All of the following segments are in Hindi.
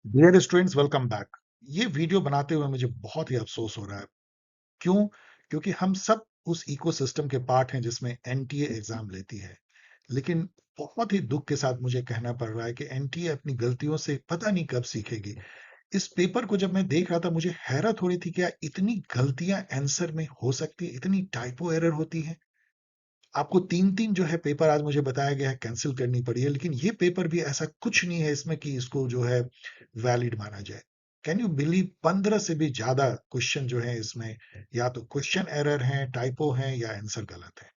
Dear students, welcome back. ये वीडियो बनाते हुए मुझे बहुत ही अफसोस हो रहा है। क्यों? क्योंकि हम सब उस इकोसिस्टम के पार्ट हैं जिसमें एनटीए एग्जाम लेती है। लेकिन बहुत ही दुख के साथ मुझे कहना पड़ रहा है कि एनटीए अपनी गलतियों से पता नहीं कब सीखेगी। इस पेपर को जब मैं देख रहा था, मुझे हैरत हो रही थी, क्या इतनी गलतियां आंसर में हो सकती है, इतनी टाइपो एरर होती है। आपको तीन तीन जो है पेपर आज मुझे बताया गया है कैंसिल करनी पड़ी है, लेकिन ये पेपर भी ऐसा कुछ नहीं है इसमें कि इसको जो है वैलिड माना जाए। कैन यू बिलीव 15 से भी ज्यादा क्वेश्चन जो है इसमें या तो क्वेश्चन एरर हैं, टाइपो हैं या आंसर गलत है।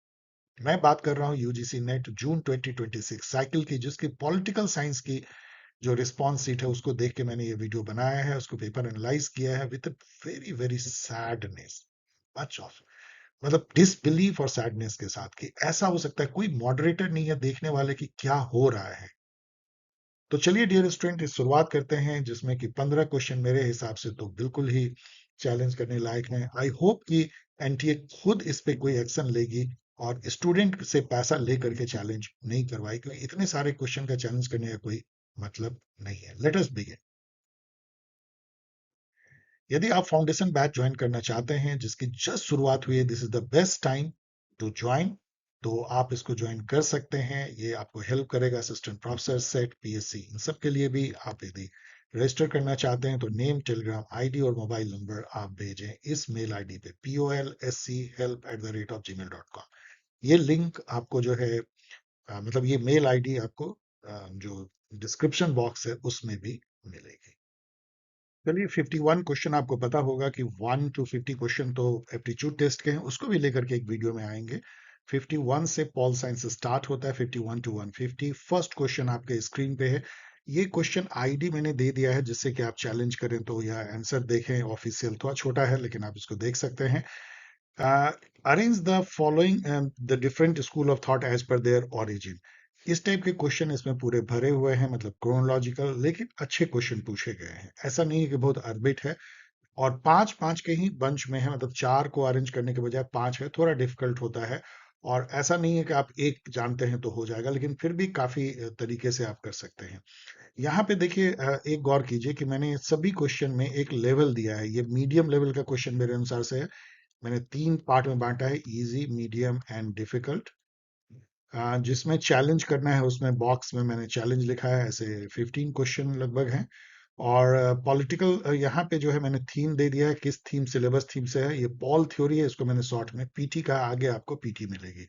मैं बात कर रहा हूँ यूजीसी नेट जून 2026 साइकिल की, जिसकी पॉलिटिकल साइंस की जो रिस्पॉन्स सीट है उसको देख के मैंने ये वीडियो बनाया है, उसको पेपर एनालाइज किया है with very very sadness, much of मतलब डिसबिलीफ और सैडनेस के साथ कि ऐसा हो सकता है, कोई मॉडरेटर नहीं है देखने वाले कि क्या हो रहा है। तो चलिए डियर स्टूडेंट, इस शुरुआत करते हैं जिसमें कि 15 क्वेश्चन मेरे हिसाब से तो बिल्कुल ही चैलेंज करने लायक हैं। आई होप कि एनटीए खुद इस पे कोई एक्शन लेगी और स्टूडेंट से पैसा लेकर के चैलेंज नहीं करवाई, क्योंकि इतने सारे क्वेश्चन का चैलेंज करने का कोई मतलब नहीं है। Let us begin. यदि आप फाउंडेशन बैच ज्वाइन करना चाहते हैं जिसकी जस्ट शुरुआत हुई है, this is the best time to join. तो आप इसको ज्वाइन कर सकते हैं, ये आपको हेल्प करेगा असिस्टेंट प्रोफेसर, सेट, पीएससी, इन सब के लिए भी। आप यदि रजिस्टर करना चाहते हैं तो नेम, टेलीग्राम आईडी और मोबाइल नंबर आप भेजें इस मेल आईडी पे polsc@gmail.com। ये लिंक आपको जो है मतलब ये मेल आईडी आपको जो डिस्क्रिप्शन बॉक्स है उसमें भी मिलेगी। चलिए, 51 क्वेश्चन आपको पता होगा कि 1 to 50 क्वेश्चन तो एप्टीट्यूड टेस्ट के हैं, उसको भी लेकर के एक वीडियो में आएंगे। 51 से पॉल साइंस स्टार्ट होता है, 51 to 150। फर्स्ट क्वेश्चन आपके स्क्रीन पे है। ये क्वेश्चन आईडी मैंने दे दिया है जिससे कि आप चैलेंज करें तो या आंसर देखें। ऑफिशियल थोड़ा छोटा है लेकिन आप इसको देख सकते हैं। Arrange the following the different school of thought as per their origin. इस टाइप के क्वेश्चन इसमें पूरे भरे हुए हैं, मतलब क्रोनोलॉजिकल, लेकिन अच्छे क्वेश्चन पूछे गए हैं। ऐसा नहीं है कि बहुत अरबिट है। और पांच पांच के ही बंच में है, मतलब चार को अरेंज करने के बजाय पांच है, थोड़ा डिफिकल्ट होता है। और ऐसा नहीं है कि आप एक जानते हैं तो हो जाएगा, लेकिन फिर भी काफी तरीके से आप कर सकते हैं। यहाँ पे देखिए, एक गौर कीजिए कि मैंने सभी क्वेश्चन में एक लेवल दिया है। ये मीडियम लेवल का क्वेश्चन मेरे अनुसार से है। मैंने तीन पार्ट में बांटा है, इजी, मीडियम एंड डिफिकल्ट। जिसमें चैलेंज करना है उसमें बॉक्स में मैंने चैलेंज लिखा है। ऐसे 15 क्वेश्चन लगभग हैं। और पॉलिटिकल यहाँ पे जो है मैंने थीम दे दिया है, किस थीम, सिलेबस थीम से है। ये पॉल थ्योरी है, इसको मैंने शॉर्ट में पीटी का, आगे आपको पीटी मिलेगी।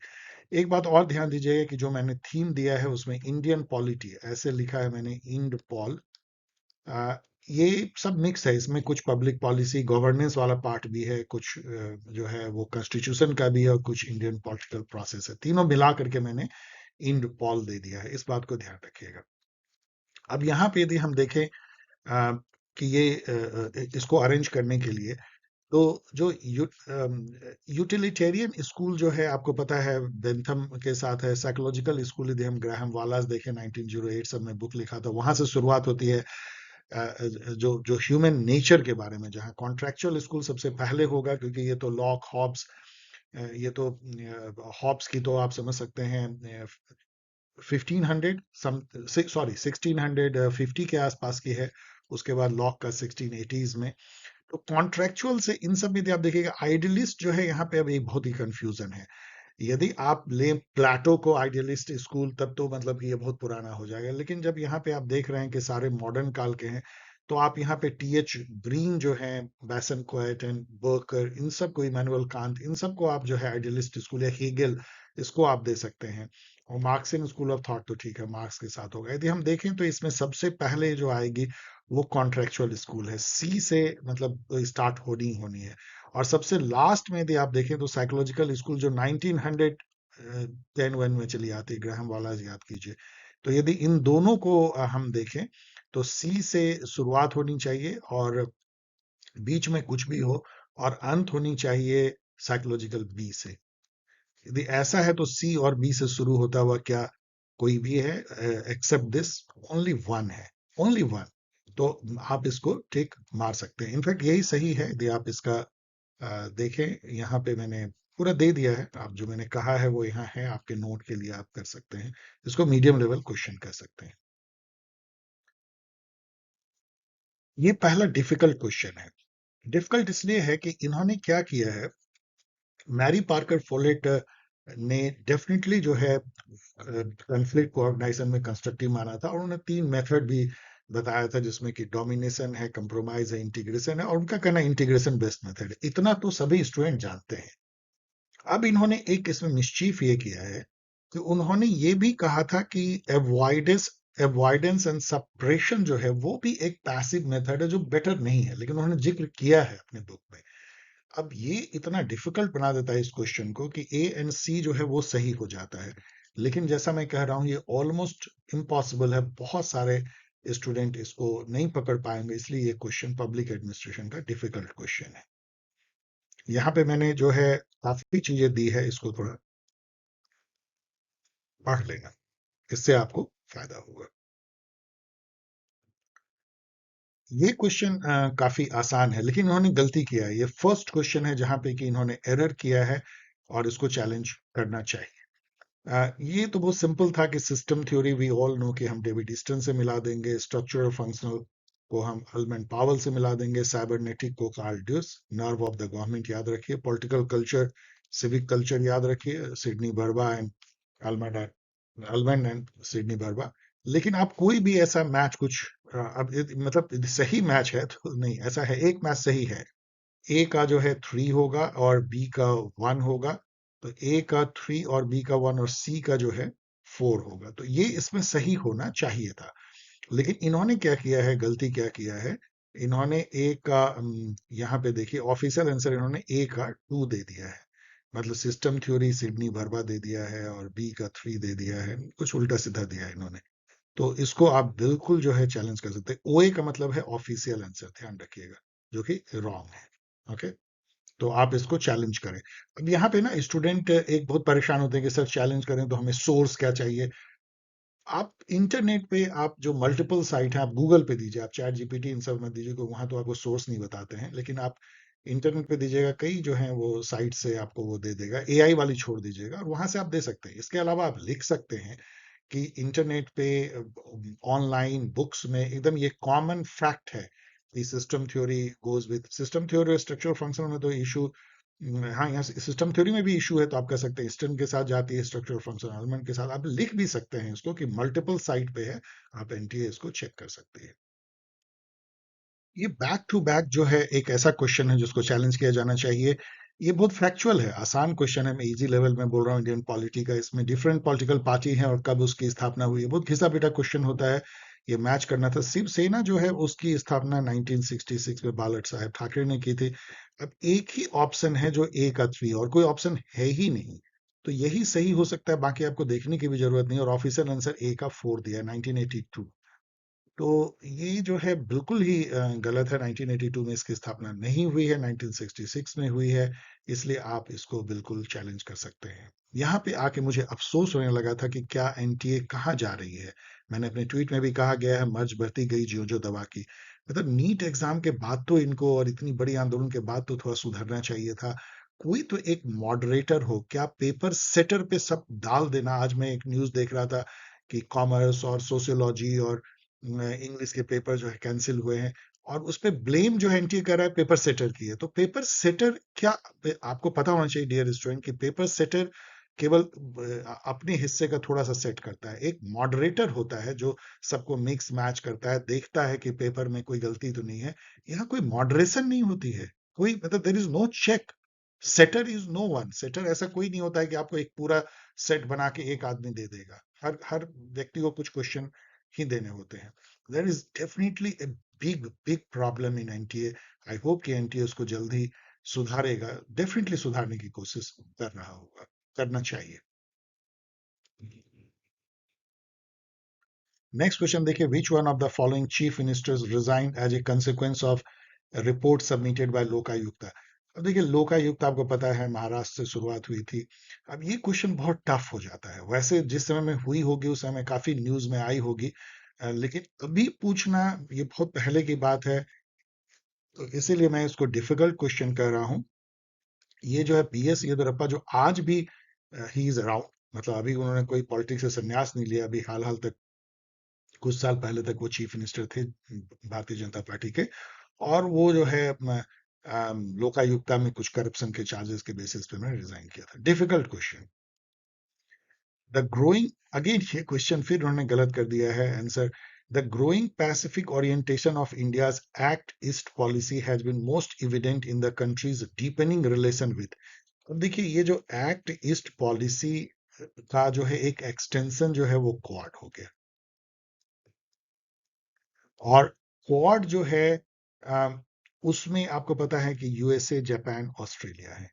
एक बात और ध्यान दीजिएगा कि जो मैंने थीम दिया है उसमें इंडियन पॉलिटी ऐसे लिखा है मैंने, इंड पॉल। आ, ये सब मिक्स है, इसमें कुछ पब्लिक पॉलिसी गवर्नेंस वाला पार्ट भी है, कुछ जो है वो कॉन्स्टिट्यूशन का भी है, और कुछ इंडियन पॉलिटिकल प्रोसेस है। तीनों मिला करके मैंने इंड पॉल दे दिया है, इस बात को ध्यान रखिएगा। अब यहाँ पे यदि हम देखें कि ये इसको अरेंज करने के लिए, तो जो यूटिलिटेरियन स्कूल जो है आपको पता है बेंथम के साथ है। साइकोलॉजिकल स्कूल यदि हम ग्राहम वालास देखें, 1908 सब में बुक लिखा था, वहां से शुरुआत होती है जो जो ह्यूमन नेचर के बारे में। जहाँ कॉन्ट्रेक्चुअल स्कूल सबसे पहले होगा, क्योंकि ये तो लॉक हॉब्स, ये तो हॉब्स की तो आप समझ सकते हैं 1500 सम, सॉरी 1650 के आसपास की है। उसके बाद लॉक का 1680s में। तो कॉन्ट्रेक्चुअल से इन सब में आप देखिएगा, आइडियलिस्ट जो है यहाँ पे अब एक बहुत ही कंफ्यूजन है। यदि आप ले प्लाटो को आइडियलिस्ट स्कूल, तब तो मतलब कि ये बहुत पुराना हो जाएगा। लेकिन जब यहाँ पे आप देख रहे हैं कि सारे मॉडर्न काल के हैं, तो आप यहाँ पे टीएच ग्रीन जो है, बैसन क्वेट एंड बर्कर, इन सबको, इमैनुअल कांत, इन सबको आप जो है आइडियलिस्ट स्कूल, या हीगल, इसको आप दे सकते हैं। और मार्क्सियन स्कूल ऑफ थॉट तो ठीक है, मार्क्स के साथ होगा। यदि हम देखें तो इसमें सबसे पहले जो आएगी वो कॉन्ट्रेक्चुअल स्कूल है, सी से मतलब स्टार्ट होनी होनी है। और सबसे लास्ट में यदि आप देखें तो साइकोलॉजिकल स्कूल, जो 1910 वन में चली आती है, ग्राहम वाला याद कीजिए। तो यदि इन दोनों को हम देखें तो सी से शुरुआत होनी चाहिए, और बीच में कुछ भी हो, और अंत होनी चाहिए साइकोलॉजिकल बी से। यदि ऐसा है तो सी और बी से शुरू होता हुआ क्या कोई भी है, एक्सेप्ट दिस, ओनली वन है, ओनली वन। तो आप इसको टिक मार सकते हैं। इनफैक्ट यही सही है। यदि आप इसका देखें, यहाँ पे मैंने पूरा दे दिया है, आप जो मैंने कहा है वो यहाँ है, आपके नोट के लिए आप कर सकते हैं। इसको मीडियम लेवल क्वेश्चन कह सकते हैं। ये पहला डिफिकल्ट क्वेश्चन है। डिफिकल्ट इसलिए है कि इन्होंने क्या किया है, मैरी पार्कर फोलेट ने डेफिनेटली जो है कॉन्फ्लिक्ट को ऑर्गेनाइजेशन में कंस्ट्रक्टिव माना था, और उन्होंने 3 मेथड भी बताया था, जिसमें कि डोमिनेशन है, कंप्रोमाइज है, इंटीग्रेशन है, और उनका कहना इंटीग्रेशन बेस्ट मेथड है। इतना तो सभी स्टूडेंट जानते हैं। अब इन्होंने एक इसमें मिस्चीफ ये किया है कि उन्होंने ये भी कहा था कि अवॉइडेंस अवॉइडेंस एंड सप्रेशन जो है वो भी एक पैसिव मेथड है जो बेटर नहीं है, लेकिन उन्होंने जिक्र किया है अपने बुक में। अब ये इतना डिफिकल्ट बना देता है इस क्वेश्चन को कि ए एंड सी जो है वो सही हो जाता है, लेकिन जैसा मैं कह रहा हूं ये ऑलमोस्ट इम्पॉसिबल है। बहुत सारे स्टूडेंट इसको नहीं पकड़ पाएंगे, इसलिए ये क्वेश्चन पब्लिक एडमिनिस्ट्रेशन का डिफिकल्ट क्वेश्चन है। यहाँ पे मैंने जो है काफी चीजें दी है, इसको थोड़ा पढ़ लेना, इससे आपको फायदा होगा। ये क्वेश्चन काफी आसान है, लेकिन इन्होंने गलती किया है। ये फर्स्ट क्वेश्चन है जहां पे कि इन्होंने एरर किया है, और इसको चैलेंज करना चाहिए। ये तो बहुत सिंपल था कि system theory we all know कि हम डेविड ईस्टन से मिला देंगे, स्ट्रक्चर और फंक्शनल को हम अल्बर्ट पावल से मिला देंगे, साइबरनेटिक को Karl Deutsch, nerve of the government याद रखिए, पॉलिटिकल कल्चर सिविक कल्चर याद रखिए, Sidney Verba and Albert Albert and Sidney Verba. लेकिन आप कोई भी ऐसा मैच कुछ अब मतलब सही मैच है तो नहीं, ऐसा है एक मैच सही है। ए का जो है 3 होगा और बी का 1 होगा, तो ए का 3 और बी का 1 और सी का जो है 4 होगा, तो ये इसमें सही होना चाहिए था। लेकिन इन्होंने क्या किया है, गलती क्या किया है, इन्होंने ए का यहाँ पे देखिए ऑफिशियल आंसर इन्होंने ए का 2 दे दिया है, मतलब सिस्टम थ्योरी सिडनी बर्बा दे दिया है, और बी का 3 दे दिया है, कुछ उल्टा सीधा दिया है इन्होंने। तो इसको आप बिल्कुल जो है चैलेंज कर सकते हैं। ओए का मतलब है ऑफिशियल आंसर, ध्यान रखिएगा, जो कि रॉन्ग है। ओके, तो आप इसको चैलेंज करें। अब यहाँ पे ना स्टूडेंट एक बहुत परेशान होते हैं कि सर चैलेंज करें तो हमें सोर्स क्या चाहिए। आप इंटरनेट पे आप जो मल्टीपल साइट है, आप गूगल पे दीजिए, आप चैट जीपीटी इन सब में दीजिए, वहां तो आपको सोर्स नहीं बताते हैं, लेकिन आप इंटरनेट पे दीजिएगा, कई जो है वो साइट से आपको वो दे देगा, एआई वाली छोड़ दीजिएगा, और वहां से आप दे सकते हैं। इसके अलावा आप लिख सकते हैं कि इंटरनेट पे ऑनलाइन बुक्स में एकदम ये कॉमन फैक्ट है कि system theory goes with system theory और स्ट्रक्चरल फंक्शन में तो इशू, हाँ यहाँ सिस्टम थ्योरी में भी इशू है, तो आप कह सकते हैं ईस्टर्न के साथ जाती है, स्ट्रक्चरल फंक्शन एलिमेंट के साथ। आप लिख भी सकते हैं इसको कि मल्टीपल साइट पे है, आप एनटीए इसको चेक कर सकते हैं। ये बैक टू बैक जो है एक ऐसा क्वेश्चन है जिसको चैलेंज किया जाना चाहिए। ये बहुत फैक्चुअल है, आसान क्वेश्चन है, मैं इजी लेवल में बोल रहा हूँ। इंडियन पॉलिटी का, इसमें डिफरेंट पॉलिटिकल पार्टी हैं और कब उसकी स्थापना हुई है, बहुत घिसा पिटा क्वेश्चन होता है। ये मैच करना था। शिवसेना जो है उसकी स्थापना 1966 में बालट साहेब ठाकरे ने की थी। अब एक ही ऑप्शन है जो ए का 3, और कोई ऑप्शन है ही नहीं, तो यही सही हो सकता है, बाकी आपको देखने की भी जरूरत नहीं। और ऑफिशियल आंसर ए का 4 दिया है, 1982। तो ये जो है बिल्कुल ही गलत है। 1982 में इसकी स्थापना नहीं हुई है, 1966 में हुई है, इसलिए आप इसको बिल्कुल चैलेंज कर सकते हैं। यहाँ पे आके मुझे अफसोस होने लगा था कि क्या एनटीए कहाँ जा रही है। मैंने अपने ट्वीट में भी कहा गया है, मर्ज बढ़ती गई ज्यों ज्यों दवा की। मतलब नीट एग्जाम के बाद तो इनको, और इतनी बड़ी आंदोलन के बाद तो थोड़ा सुधरना चाहिए था। कोई तो एक मॉडरेटर हो, क्या पेपर सेटर पे सब डाल देना। आज मैं एक न्यूज देख रहा था कि कॉमर्स और सोशियोलॉजी और इंग्लिश के पेपर जो है कैंसिल हुए हैं, और उस पे ब्लेम जो है एनटीए कर रहा है पेपर सेटर की है। तो पेपर सेटर क्या, आपको पता होना चाहिए डियर स्टूडेंट कि पेपर सेटर केवल अपने हिस्से का थोड़ा सा सेट करता है। एक मॉडरेटर होता है जो सबको मिक्स मैच करता है, देखता है कि पेपर में कोई गलती तो नहीं है। यहाँ कोई मॉडरेशन नहीं होती है, कोई मतलब there is no check. Setter is no one. Setter ऐसा कोई नहीं होता है कि आपको एक पूरा सेट बना के एक आदमी दे देगा। हर हर व्यक्ति को कुछ क्वेश्चन ही देने होते हैं। There is definitely a big big problem in NTA. I hope कि एनटीए उसको जल्दी सुधारेगा, डेफिनेटली सुधारने की कोशिश कर रहा होगा, करना चाहिए। नेक्स्ट क्वेश्चन देखिए, which one of the following chief ministers resign as a consequence of report submitted by Lokayukta. अब देखिए लोकायुक्त आपको पता है महाराष्ट्र से शुरुआत हुई थी। अब ये क्वेश्चन बहुत टफ हो जाता है, वैसे जिस समय में हुई होगी उस समय काफी न्यूज में आई होगी, लेकिन अभी पूछना ये बहुत पहले की बात है, तो इसीलिए मैं इसको डिफिकल्ट क्वेश्चन कर रहा हूँ। ये जो है बीएस येदियुरप्पा जो आज भी ही इज अराउंड, मतलब अभी उन्होंने कोई पॉलिटिक्स से संन्यास नहीं लिया, अभी हाल हाल तक कुछ साल पहले तक वो चीफ मिनिस्टर थे भारतीय जनता पार्टी के, और वो जो है लोकायुक्ता में कुछ करप्शन के चार्जेस के बेसिस पे उन्होंने रिजाइन किया था। Difficult question. The growing, again ये क्वेश्चन फिर उन्होंने गलत कर दिया है answer. The growing Pacific orientation of India's Act East policy has been most evident in the country's deepening relation with. अब देखिए, ये जो एक्ट ईस्ट पॉलिसी का जो है एक एक्सटेंशन जो है वो क्वाड हो गया, और क्वाड जो है अम, उसमें आपको पता है कि यूएसए, जापान, ऑस्ट्रेलिया है।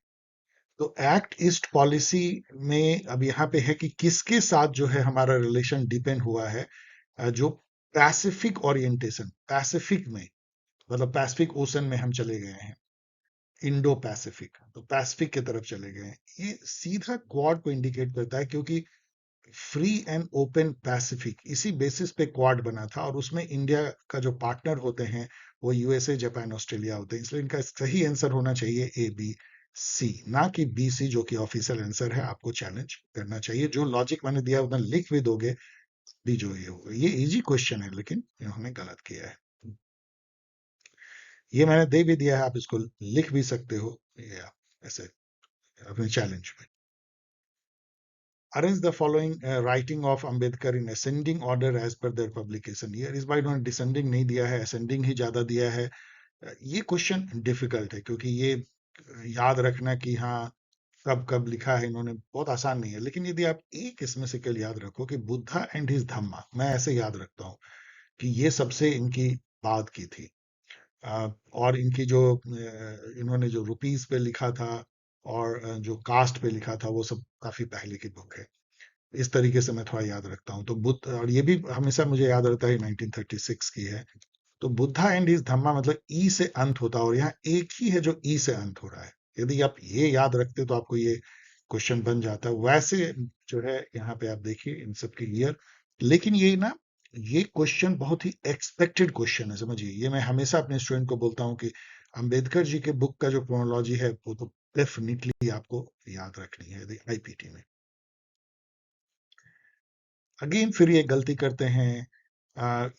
तो एक्ट ईस्ट पॉलिसी में अब यहाँ पे है कि किसके साथ जो है हमारा रिलेशन डिपेंड हुआ है, जो पैसिफिक ओरिएंटेशन, पैसिफिक में मतलब पैसिफिक ओशन में हम चले गए हैं, इंडो पैसिफिक, तो पैसिफिक की तरफ चले गए हैं। ये सीधा क्वाड को इंडिकेट करता है, क्योंकि फ्री एंड ओपन पैसिफिक इसी बेसिस पे क्वाड बना था, और उसमें इंडिया का जो पार्टनर होते हैं वो यूएसए, जापान, ऑस्ट्रेलिया होते हैं। इसलिए इनका सही आंसर होना चाहिए ए बी सी, ना कि बी सी, जो कि ऑफिशियल आंसर है। आपको चैलेंज करना चाहिए, जो लॉजिक मैंने दिया उतना लिख भी दोगे भी जो ये होगा। ये इजी क्वेश्चन है, लेकिन इन्होंने गलत किया है। ये मैंने दे भी दिया है, आप इसको लिख भी सकते हो, ये आप ऐसे अपने चैलेंज में। Arrange the following writing of Ambedkar in ascending order as per their publication year। इस बार इन्होंने डिसेंडिंग नहीं दिया है, असेंडिंग ही ज्यादा दिया है। ये क्वेश्चन डिफिकल्ट है, क्योंकि ये याद रखना कि हाँ कब कब लिखा है इन्होंने बहुत आसान नहीं है। लेकिन यदि आप एक इसमें से कल याद रखो कि बुद्धा एंड हिज धम्मा, मैं ऐसे याद रखता हूँ कि ये सबसे इनकी बाद की थी। और इनकी जो इन्होंने जो रुपीस पे लिखा था और जो कास्ट पे लिखा था वो सब काफी पहले की बुक है। इस तरीके से मैं थोड़ा याद रखता हूँ। तो बुद्ध, और ये भी हमेशा मुझे याद रहता है 1936 की है। तो बुद्धा एंड इज धम्मा मतलब ई से अंत होता है, और यहाँ एक ही है जो ई से अंत हो रहा है। यदि आप ये याद रखते तो आपको ये क्वेश्चन बन जाता है। वैसे जो है यहाँ पे आप देखिए इन सब के ईयर, लेकिन ये ना, ये क्वेश्चन बहुत ही एक्सपेक्टेड क्वेश्चन है, समझिए। ये मैं हमेशा अपने स्टूडेंट को बोलता हूँ कि अंबेडकर जी के बुक का जो क्रोनोलॉजी है वो तो डेफिनेटली आपको याद रखनी है आईपीटी में। अगेन फिर ये गलती करते हैं।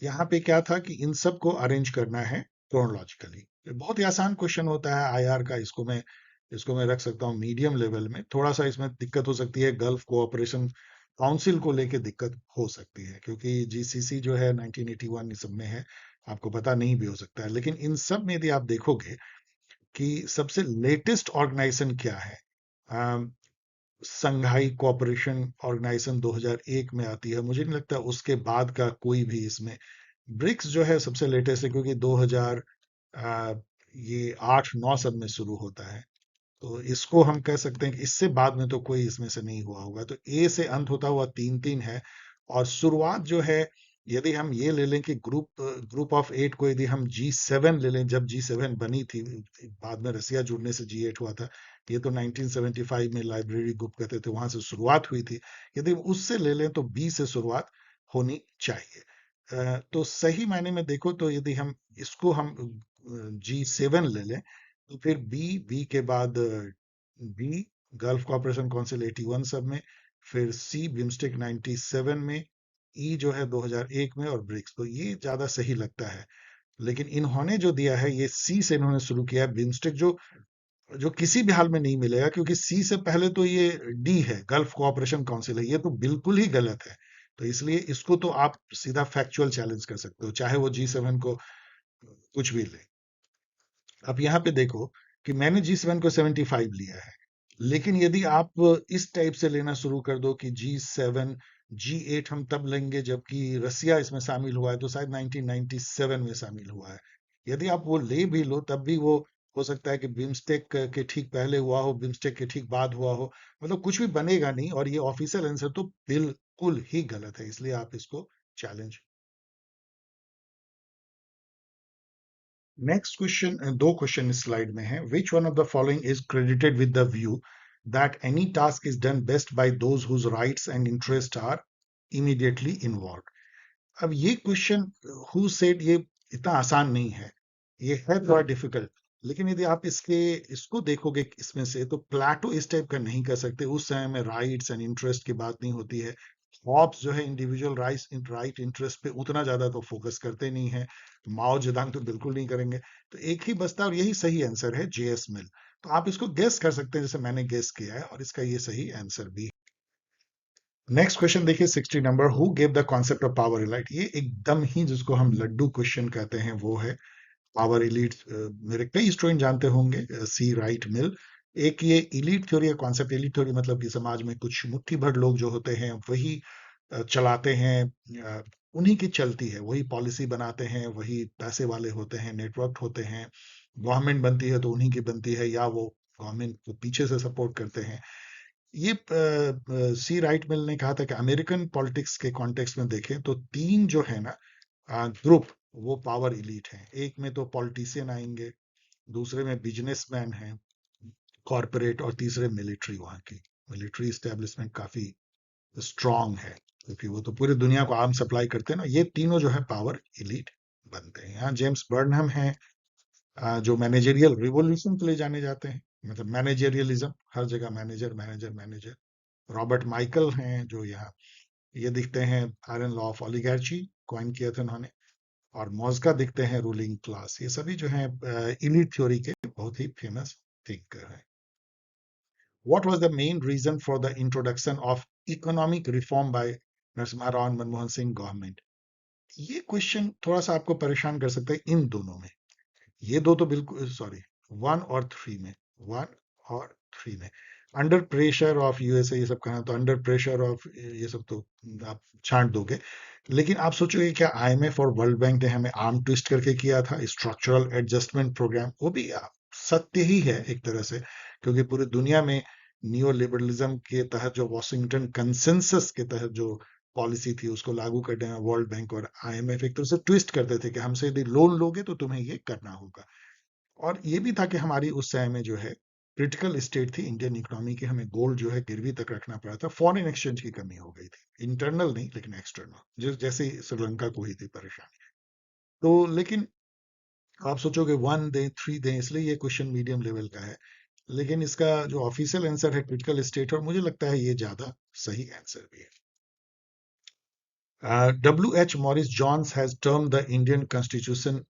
यहाँ पे क्या था कि इन सब को अरेंज करना है क्रोनोलॉजिकली। बहुत ही आसान क्वेश्चन होता है आईआर का। इसको मैं रख सकता हूँ मीडियम लेवल में। थोड़ा सा इसमें दिक्कत हो सकती है, गल्फ कोऑपरेशन काउंसिल को लेके दिक्कत हो सकती है, क्योंकि जीसीसी जो है 1981 इस सब में है, आपको पता नहीं भी हो सकता है। लेकिन इन सब में यदि आप देखोगे कि सबसे लेटेस्ट ऑर्गेनाइजेशन क्या है, संघाई कोऑपरेशन ऑर्गेनाइजेशन 2001 में आती है। मुझे नहीं लगता उसके बाद का कोई भी इसमें। ब्रिक्स जो है सबसे लेटेस्ट है, क्योंकि 2000 आ, ये 8-9 सब में शुरू होता है। तो इसको हम कह सकते हैं कि इससे बाद में तो कोई इसमें से नहीं हुआ होगा। तो ए से अंत होता हुआ 3-3 है। और शुरुआत जो है, यदि हम ये ले लें कि ग्रुप ऑफ 8 को यदि हम G7 ले लें, जब G7 बनी थी, बाद में रसिया जुड़ने से G8 हुआ था। ये तो 1975 में लाइब्रेरी ग्रुप कहते थे, वहां से शुरुआत हुई थी। यदि उससे ले लें तो बी से शुरुआत होनी चाहिए। तो सही मायने में देखो तो यदि हम इसको हम G7 ले लें, तो फिर बी के बाद बी गल्फ कॉपरेशन काउंसिल 81 सब में, फिर सी बिम्स्टेक 97 में, ई जो है 2001 में, और ब्रिक्स। तो ये ज्यादा सही लगता है। लेकिन इन्होंने जो दिया है ये सी से इन्होंने शुरू किया है, बिम्स्टेक जो जो किसी भी हाल में नहीं मिलेगा, क्योंकि सी से पहले तो ये डी है, गल्फ कोऑपरेशन काउंसिल है। ये तो बिल्कुल ही गलत है। तो इसलिए इसको तो आप सीधा फैक्चुअल चैलेंज कर सकते हो, चाहे वो G7 को कुछ भी ले। अब यहाँ पे देखो कि मैंने G7 को 75 लिया है, लेकिन यदि आप इस टाइप से लेना शुरू कर दो कि G7 G8 हम तब लेंगे जबकि रसिया इसमें शामिल हुआ है, तो शायद 1997 में शामिल हुआ है। यदि आप वो ले भी लो तब भी वो हो सकता है कि बिम्स्टेक के ठीक पहले हुआ हो, बिम्स्टेक के ठीक बाद हुआ हो। मतलब कुछ भी बनेगा नहीं, और ये ऑफिशियल आंसर तो बिल्कुल ही गलत है। इसलिए आप इसको चैलेंज। नेक्स्ट क्वेश्चन, दो क्वेश्चन इस स्लाइड में है। Which one of the following is credited with the view that any task is done best by those whose rights and interest are immediately involve. अब ये क्वेश्चन हु सेड, ये इतना आसान नहीं है, ये है थोड़ा डिफिकल्ट। लेकिन यदि आप इसको देखोगे इसमें से, तो प्लेटो इस टाइप का नहीं कर सकते। उस समय में राइट्स एंड इंटरेस्ट की बात नहीं होती है। हॉब्स जो है इंडिविजुअल राइट इंटरेस्ट पे उतना ज्यादा तो फोकस करते नहीं है, माओ जेदांग तो बिल्कुल नहीं करेंगे। तो एक ही बचता है और यही सही आंसर है, जेएस मिल। तो आप इसको गेस कर सकते हैं जैसे मैंने गेस किया है, और इसका ये सही आंसर भी है। नेक्स्ट क्वेश्चन देखिए 60 number, who gave the concept of power elite. ये एकदम ही जिसको हम लड्डू क्वेश्चन कहते हैं वो है पावर इलीट। मेरे कई स्टूडेंट जानते होंगे, सी राइट मिल। एक ये इलीट थ्योरी है, कॉन्सेप्ट इलीट थ्योरी मतलब कि समाज में कुछ मुट्ठी भर लोग जो होते हैं वही चलाते हैं, उन्हीं की चलती है, वही पॉलिसी बनाते हैं, वही पैसे वाले होते हैं, नेटवर्क होते हैं। गवर्नमेंट बनती है तो उन्हीं की बनती है, या वो गवर्नमेंट को पीछे से सपोर्ट करते हैं। ये सी राइट मिल ने कहा था कि अमेरिकन पॉलिटिक्स के कॉन्टेक्स्ट में देखें तो तीन जो है ना ग्रुप, वो पावर इलीट हैं। एक में तो पॉलिटिशियन आएंगे, दूसरे में बिजनेसमैन हैं कॉरपोरेट, और तीसरे मिलिट्री। वहां की मिलिट्री एस्टेब्लिशमेंट काफी स्ट्रांग है, क्योंकि वो तो पूरी दुनिया को आर्म सप्लाई करते हैं ना। ये तीनों जो है पावर इलीट बनते हैं। यहाँ जेम्स बर्नहम हैं, जो मैनेजरियल रिवॉल्यूशन के लिए जाने जाते हैं, मतलब मैनेजरियलिज्म, हर जगह manager manager manager. Robert Michael हैं जो यहाँ ये दिखते हैं, आयरन लॉ ऑफ ओलिगार्ची कॉइन किया था उन्होंने। और मौजका दिखते हैं रूलिंग क्लास। ये सभी जो हैं इलीट थ्योरी के बहुत ही फेमस थिंकर हैं। What was the main reason for the introduction of economic reform by Narasimha Rao and Manmohan Singh government. ये क्वेश्चन थोड़ा सा आपको परेशान कर सकता है इन दोनों में। ये दो तो बिल्कुल सॉरी, वन और थ्री में, वन और थ्री में। अंडर प्रेशर ऑफ यूएसए ये सब कहना, तो अंडर प्रेशर ऑफ ये सब तो आप छांट दोगे। लेकिन आप सोचोगे क्या आईएमएफ और वर्ल्ड बैंक ने हमें आर्म ट्विस्ट करके किया था स्ट्रक्चरल एडजस्टमेंट प्रोग्राम? वो भी सत्य ही है एक तरह से, क्योंकि पूरी दुनिया में नियो लिबरलिज्म के तहत जो वॉशिंगटन कंसेंसस के तहत जो पॉलिसी थी उसको लागू करने में वर्ल्ड बैंक और आईएमएफ एक तरह से ट्विस्ट करते थे कि हमसे यदि लोन लोगे तो तुम्हें ये करना होगा। और ये भी था कि हमारी उस समय में जो है क्रिटिकल स्टेट थी इंडियन इकोनॉमी की, हमें गोल्ड जो है गिरवी तक रखना पड़ा था, फॉरेन एक्सचेंज की कमी हो गई थी, इंटरनल नहीं लेकिन एक्सटर्नल, जैसे श्रीलंका को ही थी परेशानी। तो लेकिन आप सोचोगे वन दें थ्री दें, इसलिए ये क्वेश्चन मीडियम लेवल का है। लेकिन इसका जो ऑफिशियल आंसर है क्रिटिकल स्टेट, और मुझे लगता है ये ज्यादा सही आंसर भी है। W H Morris Jones has term the Indian constitution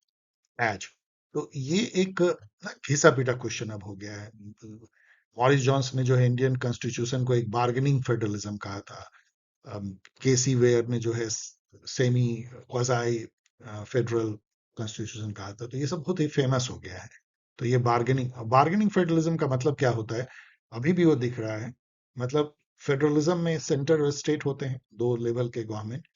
as. तो ये एक ना घिसा पीटा क्वेश्चन अब हो गया है। मॉरिस जॉन्स ने जो है इंडियन कॉन्स्टिट्यूशन को एक बार्गेनिंग फेडरलिज्म कहा था। केसी वेयर ने जो है सेमी क्वाजाई फेडरल कॉन्स्टिट्यूशन कहा था। तो ये सब बहुत ही फेमस हो गया है। तो ये बार्गेनिंग बार्गेनिंग फेडरलिज्म का मतलब क्या होता है, अभी भी वो दिख रहा है। मतलब फेडरलिज्म में सेंटर और स्टेट होते हैं, दो लेवल के गवर्नमेंट,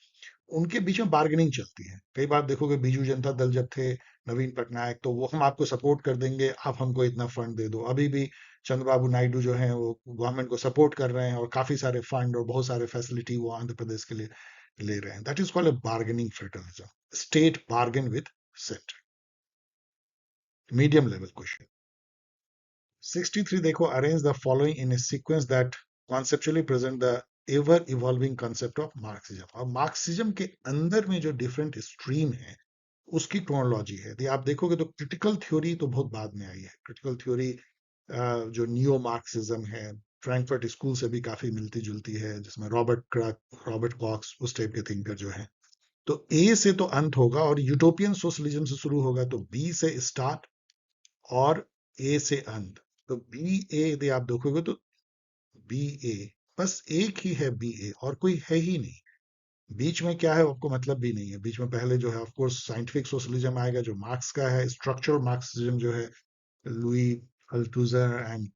उनके बीच में बार्गेनिंग चलती है। कई बार देखोगे बीजू जनता दल जब थे, नवीन पटनायक, तो वो हम आपको सपोर्ट कर देंगे, आप हमको इतना फंड दे दो। अभी भी चंद्रबाबू नायडू जो है वो गवर्नमेंट को सपोर्ट कर रहे हैं और काफी सारे फंड और बहुत सारे फैसिलिटी वो आंध्र प्रदेश के लिए ले रहे हैं। That is called a bargaining federalism, state bargain with centre. Medium level question 63 देखो, arrange the following in A sequence that conceptually present the ever evolving concept of Marxism. और मार्क्सिज्म के अंदर में जो डिफरेंट स्ट्रीम है उसकी क्रोनोलॉजी है। यदि आप देखोगे तो क्रिटिकल थ्योरी तो बहुत बाद में आई है। क्रिटिकल थ्योरी जो नियो मार्क्सिज्म है, फ्रैंकफर्ट स्कूल से भी काफी मिलती जुलती है, जिसमें रॉबर्ट कॉक्स उस टाइप के थिंकर जो है। तो ए से तो अंत होगा और यूटोपियन सोशलिज्म से शुरू होगा, तो बी से स्टार्ट और ए से अंत। तो बी ए यदि आप देखोगे तो बी ए, बस एक ही है बी ए, और कोई है ही नहीं। बीच में क्या है आपको मतलब भी नहीं है। बीच में पहले जो है ऑफ कोर्स साइंटिफिक सोशलिज्म आएगा जो मार्क्स का है, स्ट्रक्चरल मार्क्सिज्म जो है लुई अल्थुजर एंड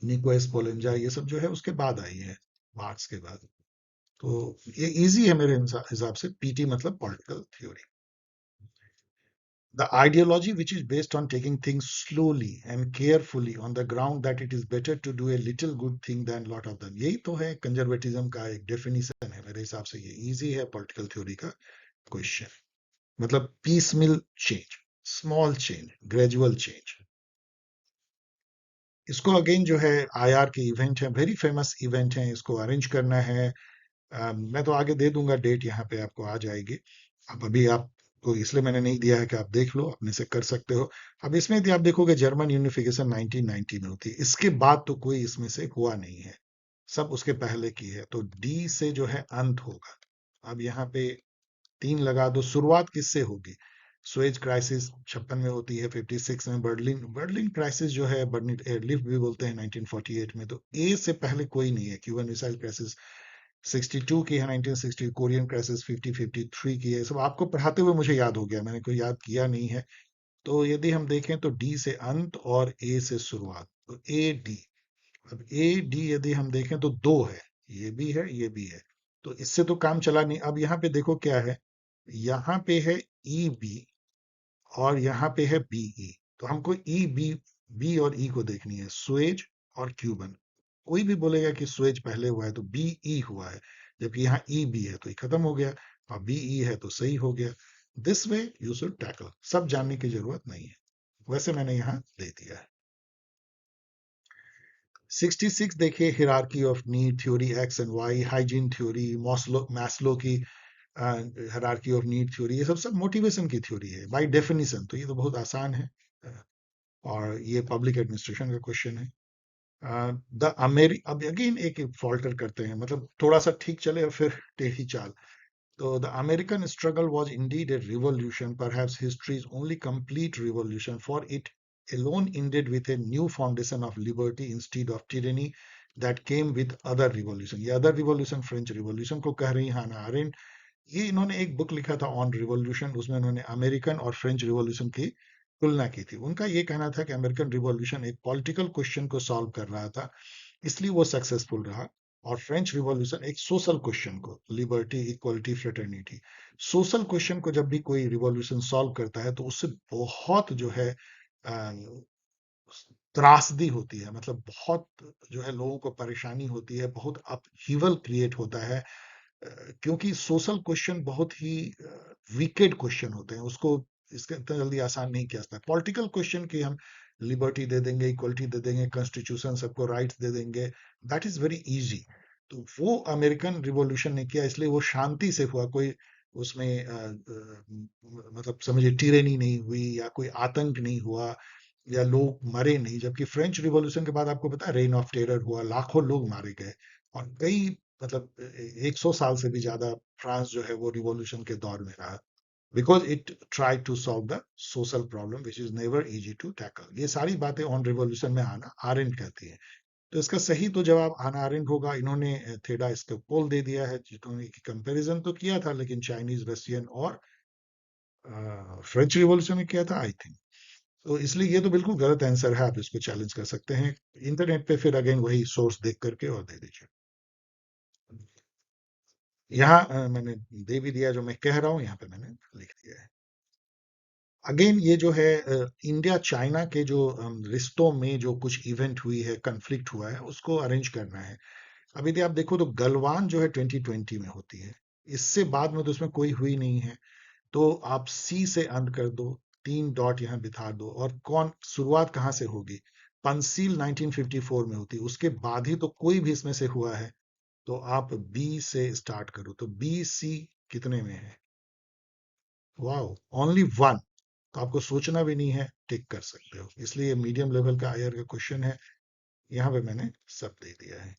निकोलस पोलेंजा, ये सब जो है उसके बाद आई है, मार्क्स के बाद। तो ये इजी है मेरे हिसाब से। पीटी मतलब political theory, the ideology which is based on taking things slowly and carefully on the ground that it is better to do a little good thing than lot of them। यही तो है कंजर्वेटिज्म का एक डेफिनेशन है मेरे हिसाब से। ये इजी है पॉलिटिकल थ्योरी का क्वेश्चन। मतलब piecemeal change, small change, gradual change. इसको अगेन जो है आईआर के इवेंट है, वेरी फेमस इवेंट है, इसको अरेंज करना है। मैं तो आगे दे दूंगा डेट, यहाँ पे आपको आ जाएगी। अब अभी आपको इसलिए मैंने नहीं दिया है कि आप देख लो, अपने से कर सकते हो। अब इसमें यदि आप देखोगे जर्मन यूनिफिकेशन 1990 में होती है, इसके बाद तो कोई इसमें से हुआ नहीं है। सब उसके पहले की है, तो डी से जो है अंत होगा। अब यहाँ पे 3 लगा दो, शुरुआत किससे होगी? सुएज क्राइसिस 56 में होती है, 56 में बर्लिन बर्लिन क्राइसिस जो है, बर्लिन एयरलिफ्ट भी बोलते हैं 1948 में, तो ए से पहले कोई नहीं है। क्यूबन मिसाइल क्राइसिस 62 की है, 1960 कोरियन क्राइसिस 53 की है। सब आपको पढ़ाते हुए मुझे याद हो गया, मैंने कोई याद किया नहीं है। तो यदि हम देखें तो डी से अंत और ए से शुरुआत, तो ए डी। अब ए डी यदि हम देखें तो दो है, ये भी है ये भी है, तो इससे तो काम चला नहीं। अब यहाँ पे देखो क्या है, यहाँ पे है ई बी और यहाँ पे है बीई, तो हमको ई बी बी और ई को देखनी है, स्वेज और क्यूबन। कोई भी बोलेगा कि स्वेज पहले हुआ है तो बीई हुआ है, जबकि यहाँ ई बी है तो ये खत्म हो गया, और बीई है तो सही हो गया। This way you should tackle, सब जानने की जरूरत नहीं है, वैसे मैंने यहाँ दे दिया है। 66 देखिए, hierarchy of need theory, X and Y, hygiene theory, Maslow की हायरार्की ऑफ नीड थ्योरी, ये सब सब मोटिवेशन की थ्योरी है बाय डेफिनेशन, तो ये तो बहुत आसान है। और ये पब्लिक एडमिनिस्ट्रेशन का क्वेश्चन है। द अमेरि अब अगेन एक फॉल्टर करते हैं, मतलब थोड़ा सा ठीक चले और फिर टेढ़ी चाल। So the American struggle was indeed a revolution, perhaps history's only complete revolution, for it alone ended with a new foundation of liberty instead of tyranny that came with other revolution. ये other revolution फ्रेंच रिवॉल्यूशन को कह रही हैं हाना अरेंट। ये इन्होंने एक बुक लिखा था ऑन रिवॉल्यूशन, उसमें उन्होंने अमेरिकन और फ्रेंच रिवॉल्यूशन की तुलना की थी। उनका ये कहना था कि अमेरिकन रिवॉल्यूशन एक पॉलिटिकल क्वेश्चन को सॉल्व कर रहा था, इसलिए वो सक्सेसफुल रहा। और फ्रेंच रिवॉल्यूशन एक सोशल क्वेश्चन को, liberty, equality, fraternity, social question को जब भी कोई रिवॉल्यूशन सॉल्व करता है तो उससे बहुत जो है त्रासदी होती है, मतलब बहुत जो है लोगों को परेशानी होती है, बहुत अपहीवल क्रिएट होता है। क्योंकि सोशल क्वेश्चन बहुत ही विकेड क्वेश्चन होते हैं, उसको इसके इतना जल्दी आसान नहीं किया जाता। पॉलिटिकल क्वेश्चन की हम लिबर्टी दे देंगे, इक्वलिटी दे देंगे, कॉन्स्टिट्यूशन सबको राइट्स दे देंगे, दैट इज वेरी इजी। तो वो अमेरिकन रिवॉल्यूशन ने किया, इसलिए वो शांति से हुआ, कोई उसमें मतलब समझिए टिरेनी नहीं हुई या कोई आतंक नहीं हुआ या लोग मरे नहीं। जबकि फ्रेंच रिवॉल्यूशन के बाद आपको पता है रेन ऑफ टेरर हुआ, लाखों लोग मारे गए, और कई मतलब 100 साल से भी ज्यादा फ्रांस जो है वो रिवॉल्यूशन के दौर में रहा, because it try to solve the social problem which is never easy to tackle. ये सारी बातें ऑन रिवॉल्यूशन में आना आरेंट कहती है। तो इसका सही तो जवाब आना आरेंट होगा। इन्होंने थेडा इसको पोल दे दिया है, जिन्होंने कंपैरिजन तो किया था, लेकिन चाइनीज, रशियन और फ्रेंच रिवॉल्यूशन में किया था आई थिंक। तो इसलिए ये तो बिल्कुल गलत आंसर है, आप इसको चैलेंज कर सकते हैं इंटरनेट पे, फिर अगेन वही सोर्स देख करके और दे दीजिए। यहाँ मैंने दे भी दिया, जो मैं कह रहा हूँ यहाँ पे मैंने लिख दिया है। अगेन ये जो है इंडिया चाइना के जो रिश्तों में जो कुछ इवेंट हुई है, कंफ्लिक्ट हुआ है, उसको अरेंज करना है। अभी यदि आप देखो तो गलवान जो है 2020 में होती है, इससे बाद में तो उसमें कोई हुई नहीं है। तो आप सी से अंत कर दो, 3 डॉट यहाँ बिठा दो, और कौन शुरुआत कहाँ से होगी? पंसील 1954 में होती है, उसके बाद ही तो कोई भी इसमें से हुआ है। तो आप बी से स्टार्ट करो, तो बी सी कितने में है? Wow, only one. तो आपको सोचना भी नहीं है, टिक कर सकते हो। इसलिए मीडियम लेवल का आईआर का क्वेश्चन है, यहाँ पे मैंने सब दे दिया है।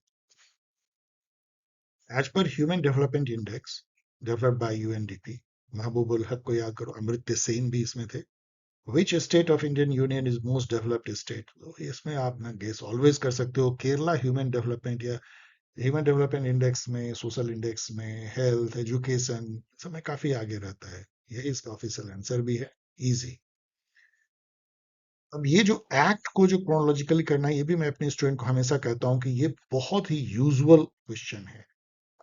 As per human development index developed by UNDP, Mahbubul Haq को याद करो, अमृत्य सेन भी इसमें थे। Which state of Indian union is most developed state? इसमें आप ना गेस ऑलवेज कर सकते हो, केरला ह्यूमन डेवलपमेंट या ह्यूमन डेवलपमेंट इंडेक्स में, सोशल इंडेक्स में, हेल्थ, एजुकेशन सब में काफी आगे रहता है। यही इसका ऑफिशियल आंसर भी है, इजी। अब ये जो एक्ट को जो क्रोनोलॉजिकली करना है, ये भी मैं अपने स्टूडेंट को हमेशा कहता हूँ कि ये बहुत ही यूजुअल क्वेश्चन है।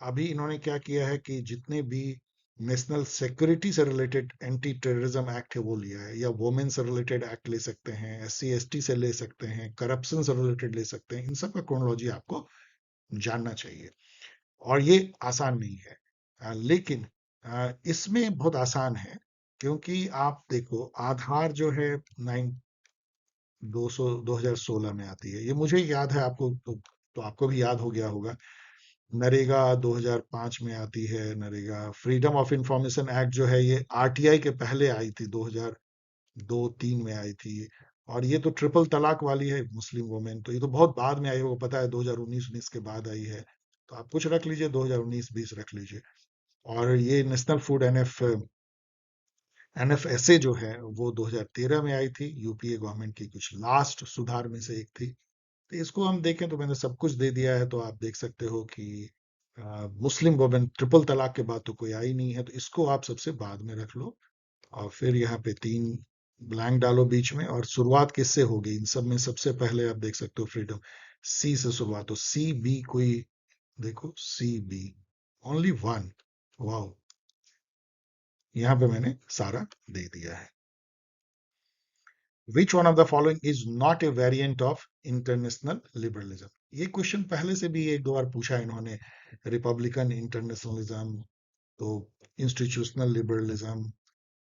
अभी इन्होंने क्या किया है कि जितने भी नेशनल सिक्योरिटी से रिलेटेड एंटी टेररिज्म एक्ट है वो लिया है, या वुमेन से रिलेटेड एक्ट ले सकते हैं, एससी एसटी से ले सकते हैं, करप्शन से रिलेटेड ले सकते हैं। इन सब का क्रोनोलॉजी आपको जानना चाहिए, और ये आसान नहीं है। लेकिन इसमें बहुत आसान है, क्योंकि आप देखो आधार जो है 2016 में आती है, ये मुझे याद है, आपको तो आपको भी याद हो गया होगा। नरेगा 2005 में आती है, NREGA freedom of information act जो है ये आरटीआई के पहले आई थी, 2002-3 में आई थी। और ये तो ट्रिपल तलाक वाली है मुस्लिम वुमेन, तो ये तो बहुत बाद में आई है, वो पता है 2019 के बाद आई है। तो आप कुछ रख लीजिए, 2019-20 रख लीजिए। और ये नेशनल फूड एनएफएसए जो है वो 2013 में आई थी, यूपीए गवर्नमेंट की कुछ लास्ट सुधार में से एक थी। तो इसको हम देखें तो मैंने सब कुछ दे दिया है, तो आप देख सकते हो कि मुस्लिम वुमेन ट्रिपल तलाक के बाद तो कोई आई नहीं है, तो इसको आप सबसे बाद में रख लो। और फिर यहाँ पे 3 ब्लैंक डालो बीच में, और शुरुआत किससे होगी इन सब में? सबसे पहले आप देख सकते हो फ्रीडम, सी से शुरुआत हो, सी बी कोई, देखो C B, only one. Wow, यहाँ पे मैंने सारा दे दिया है। Which one of the following is not a variant of international liberalism? ये क्वेश्चन पहले से भी एक दो बार पूछा है इन्होंने। रिपब्लिकन इंटरनेशनलिज्म, तो इंस्टीट्यूशनल लिबरलिज्म,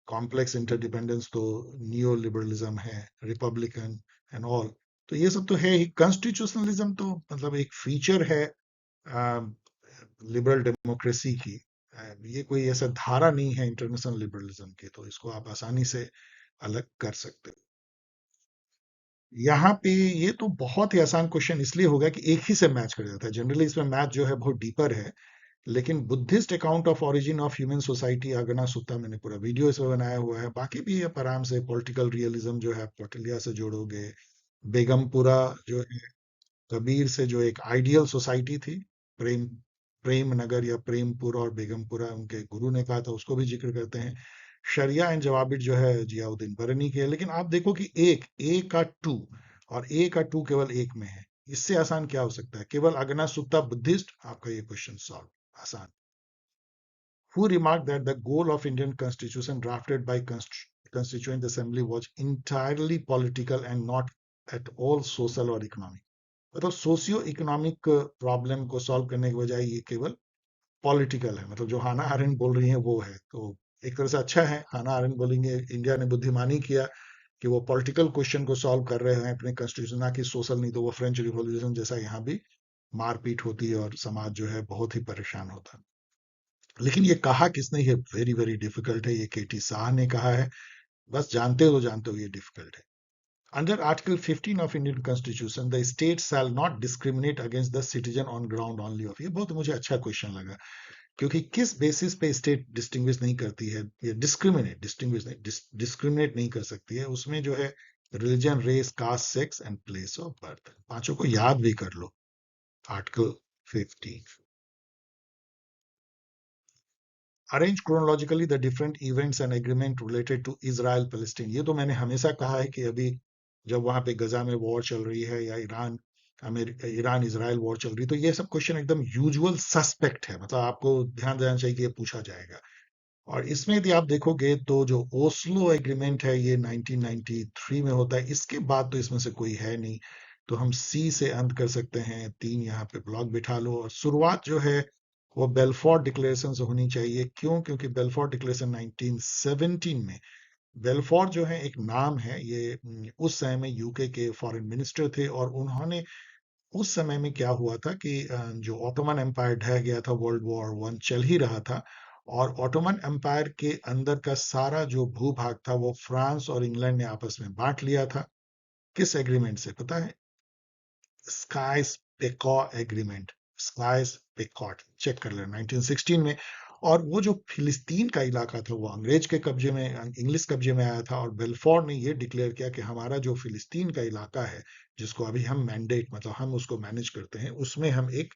कॉम्प्लेक्स इंटरडिपेंडेंस तो नियो लिबरलिज्म है, रिपब्लिकन एंड ऑल। तो ये सब तो है ही। कॉन्स्टिट्यूशनलिज्म तो मतलब एक फीचर है लिबरल डेमोक्रेसी की। ये कोई ऐसा धारा नहीं है इंटरनेशनल लिबरलिज्म की, तो इसको आप आसानी से अलग कर सकते हो। यहाँ पे ये तो बहुत ही आसान क्वेश्चन इसलिए होगा कि एक ही से मैच कर जाता है। जनरली इसमें मैच जो है बहुत डीपर है, लेकिन Buddhist account of origin of human society आगना सुत्ता, मैंने पूरा वीडियो इसमें बनाया हुआ है। बाकी भी आप आराम से, पॉलिटिकल रियलिज्म जो है आप कौटिल्य से जोड़ोगे। बेगमपुरा जो है कबीर से जो एक आइडियल सोसाइटी थी, प्रेम प्रेम नगर या प्रेमपुर और बेगमपुरा उनके गुरु ने कहा था, उसको भी जिक्र करते हैं। शरिया एंड जवाबिर जो है जियाउद्दीन बरनी की है। लेकिन आप देखो कि एक ए का टू, और ए का टू केवल एक में है, इससे आसान क्या हो सकता है? केवल अगना सुत्ता बुद्धिस्ट, आपका ये क्वेश्चन सॉल्व, आसान। Who remarked that the goal of Indian constitution drafted by constituent assembly was entirely political and not at all social or economic? मतलब सोशियो इकोनॉमिक प्रॉब्लम को सॉल्व करने के बजाय ये केवल पॉलिटिकल है। मतलब जो हाना आरेंट बोल रही है वो है, तो एक तरह से अच्छा है। हाना आरेंट बोलेंगे इंडिया ने बुद्धिमानी किया कि वो पॉलिटिकल क्वेश्चन को सॉल्व कर रहे हैं अपने कॉन्स्टिट्यूशन, ना कि सोशल। नहीं तो वो फ्रेंच रिवॉल्यूशन जैसा यहाँ भी मारपीट होती और समाज जो है बहुत ही परेशान होता। लेकिन ये कहा किसने? ये वेरी वेरी डिफिकल्ट है, ये केटी शाह ने कहा है। बस जानते हो, जानते हो ये डिफिकल्ट है। Under article 15 of Indian constitution the state shall not discriminate against the citizen on ground only of, ये बहुत मुझे अच्छा क्वेश्चन लगा। क्योंकि किस बेसिस पे स्टेट डिस्टिंग्विश नहीं करती है, ये डिस्क्रिमिनेट, डिस्टिंग्विश नहीं, डिस्क्रिमिनेट नहीं कर सकती है। उसमें जो है religion, race, caste, sex and place of birth, पांचों को याद भी कर लो। Article 15। Arrange chronologically the different events and agreement related to Israel Palestine, ये तो मैंने हमेशा कहा है कि अभी जब वहां पे गजा में वॉर चल रही है, या ईरान इजराइल वॉर चल रही है, तो ये सब क्वेश्चन एकदम यूजुअल सस्पेक्ट है। मतलब आपको ध्यान देना चाहिए कि ये पूछा जाएगा। और इसमें यदि आप देखोगे तो जो ओस्लो एग्रीमेंट है ये 1993 में होता है, इसके बाद तो इसमें से कोई है नहीं। तो हम सी से अंत कर सकते हैं, 3 यहाँ पे ब्लॉक बिठा लो। और शुरुआत जो है वो बेल्फोर्ट डिक्लेरेशन से होनी चाहिए। क्यों? क्योंकि बेल्फोर्ट डिक्लेरेशन 1917 में, बेल्फोर्ट जो है एक नाम है, ये उस समय में यूके के फॉरेन मिनिस्टर थे, और उन्होंने उस समय में क्या हुआ था कि जो ऑटोमन एम्पायर ढह गया था, वर्ल्ड वॉर वन चल ही रहा था, और ऑटोमन एम्पायर के अंदर का सारा जो भूभाग था वो फ्रांस और इंग्लैंड ने आपस में बांट लिया था। किस एग्रीमेंट से पता है? स्काइस पेकॉ एग्रीमेंट, स्काइस पेकॉट, चेक कर लेना, 1916 में। और वो जो फिलिस्तीन का इलाका था वो अंग्रेज के कब्जे में, इंग्लिश कब्जे में आया था, और बेल्फोर्ड ने ये डिक्लेयर किया कि हमारा जो फिलिस्तीन का इलाका है, जिसको अभी हम मैंडेट, मतलब हम उसको मैनेज करते हैं, उसमें हम एक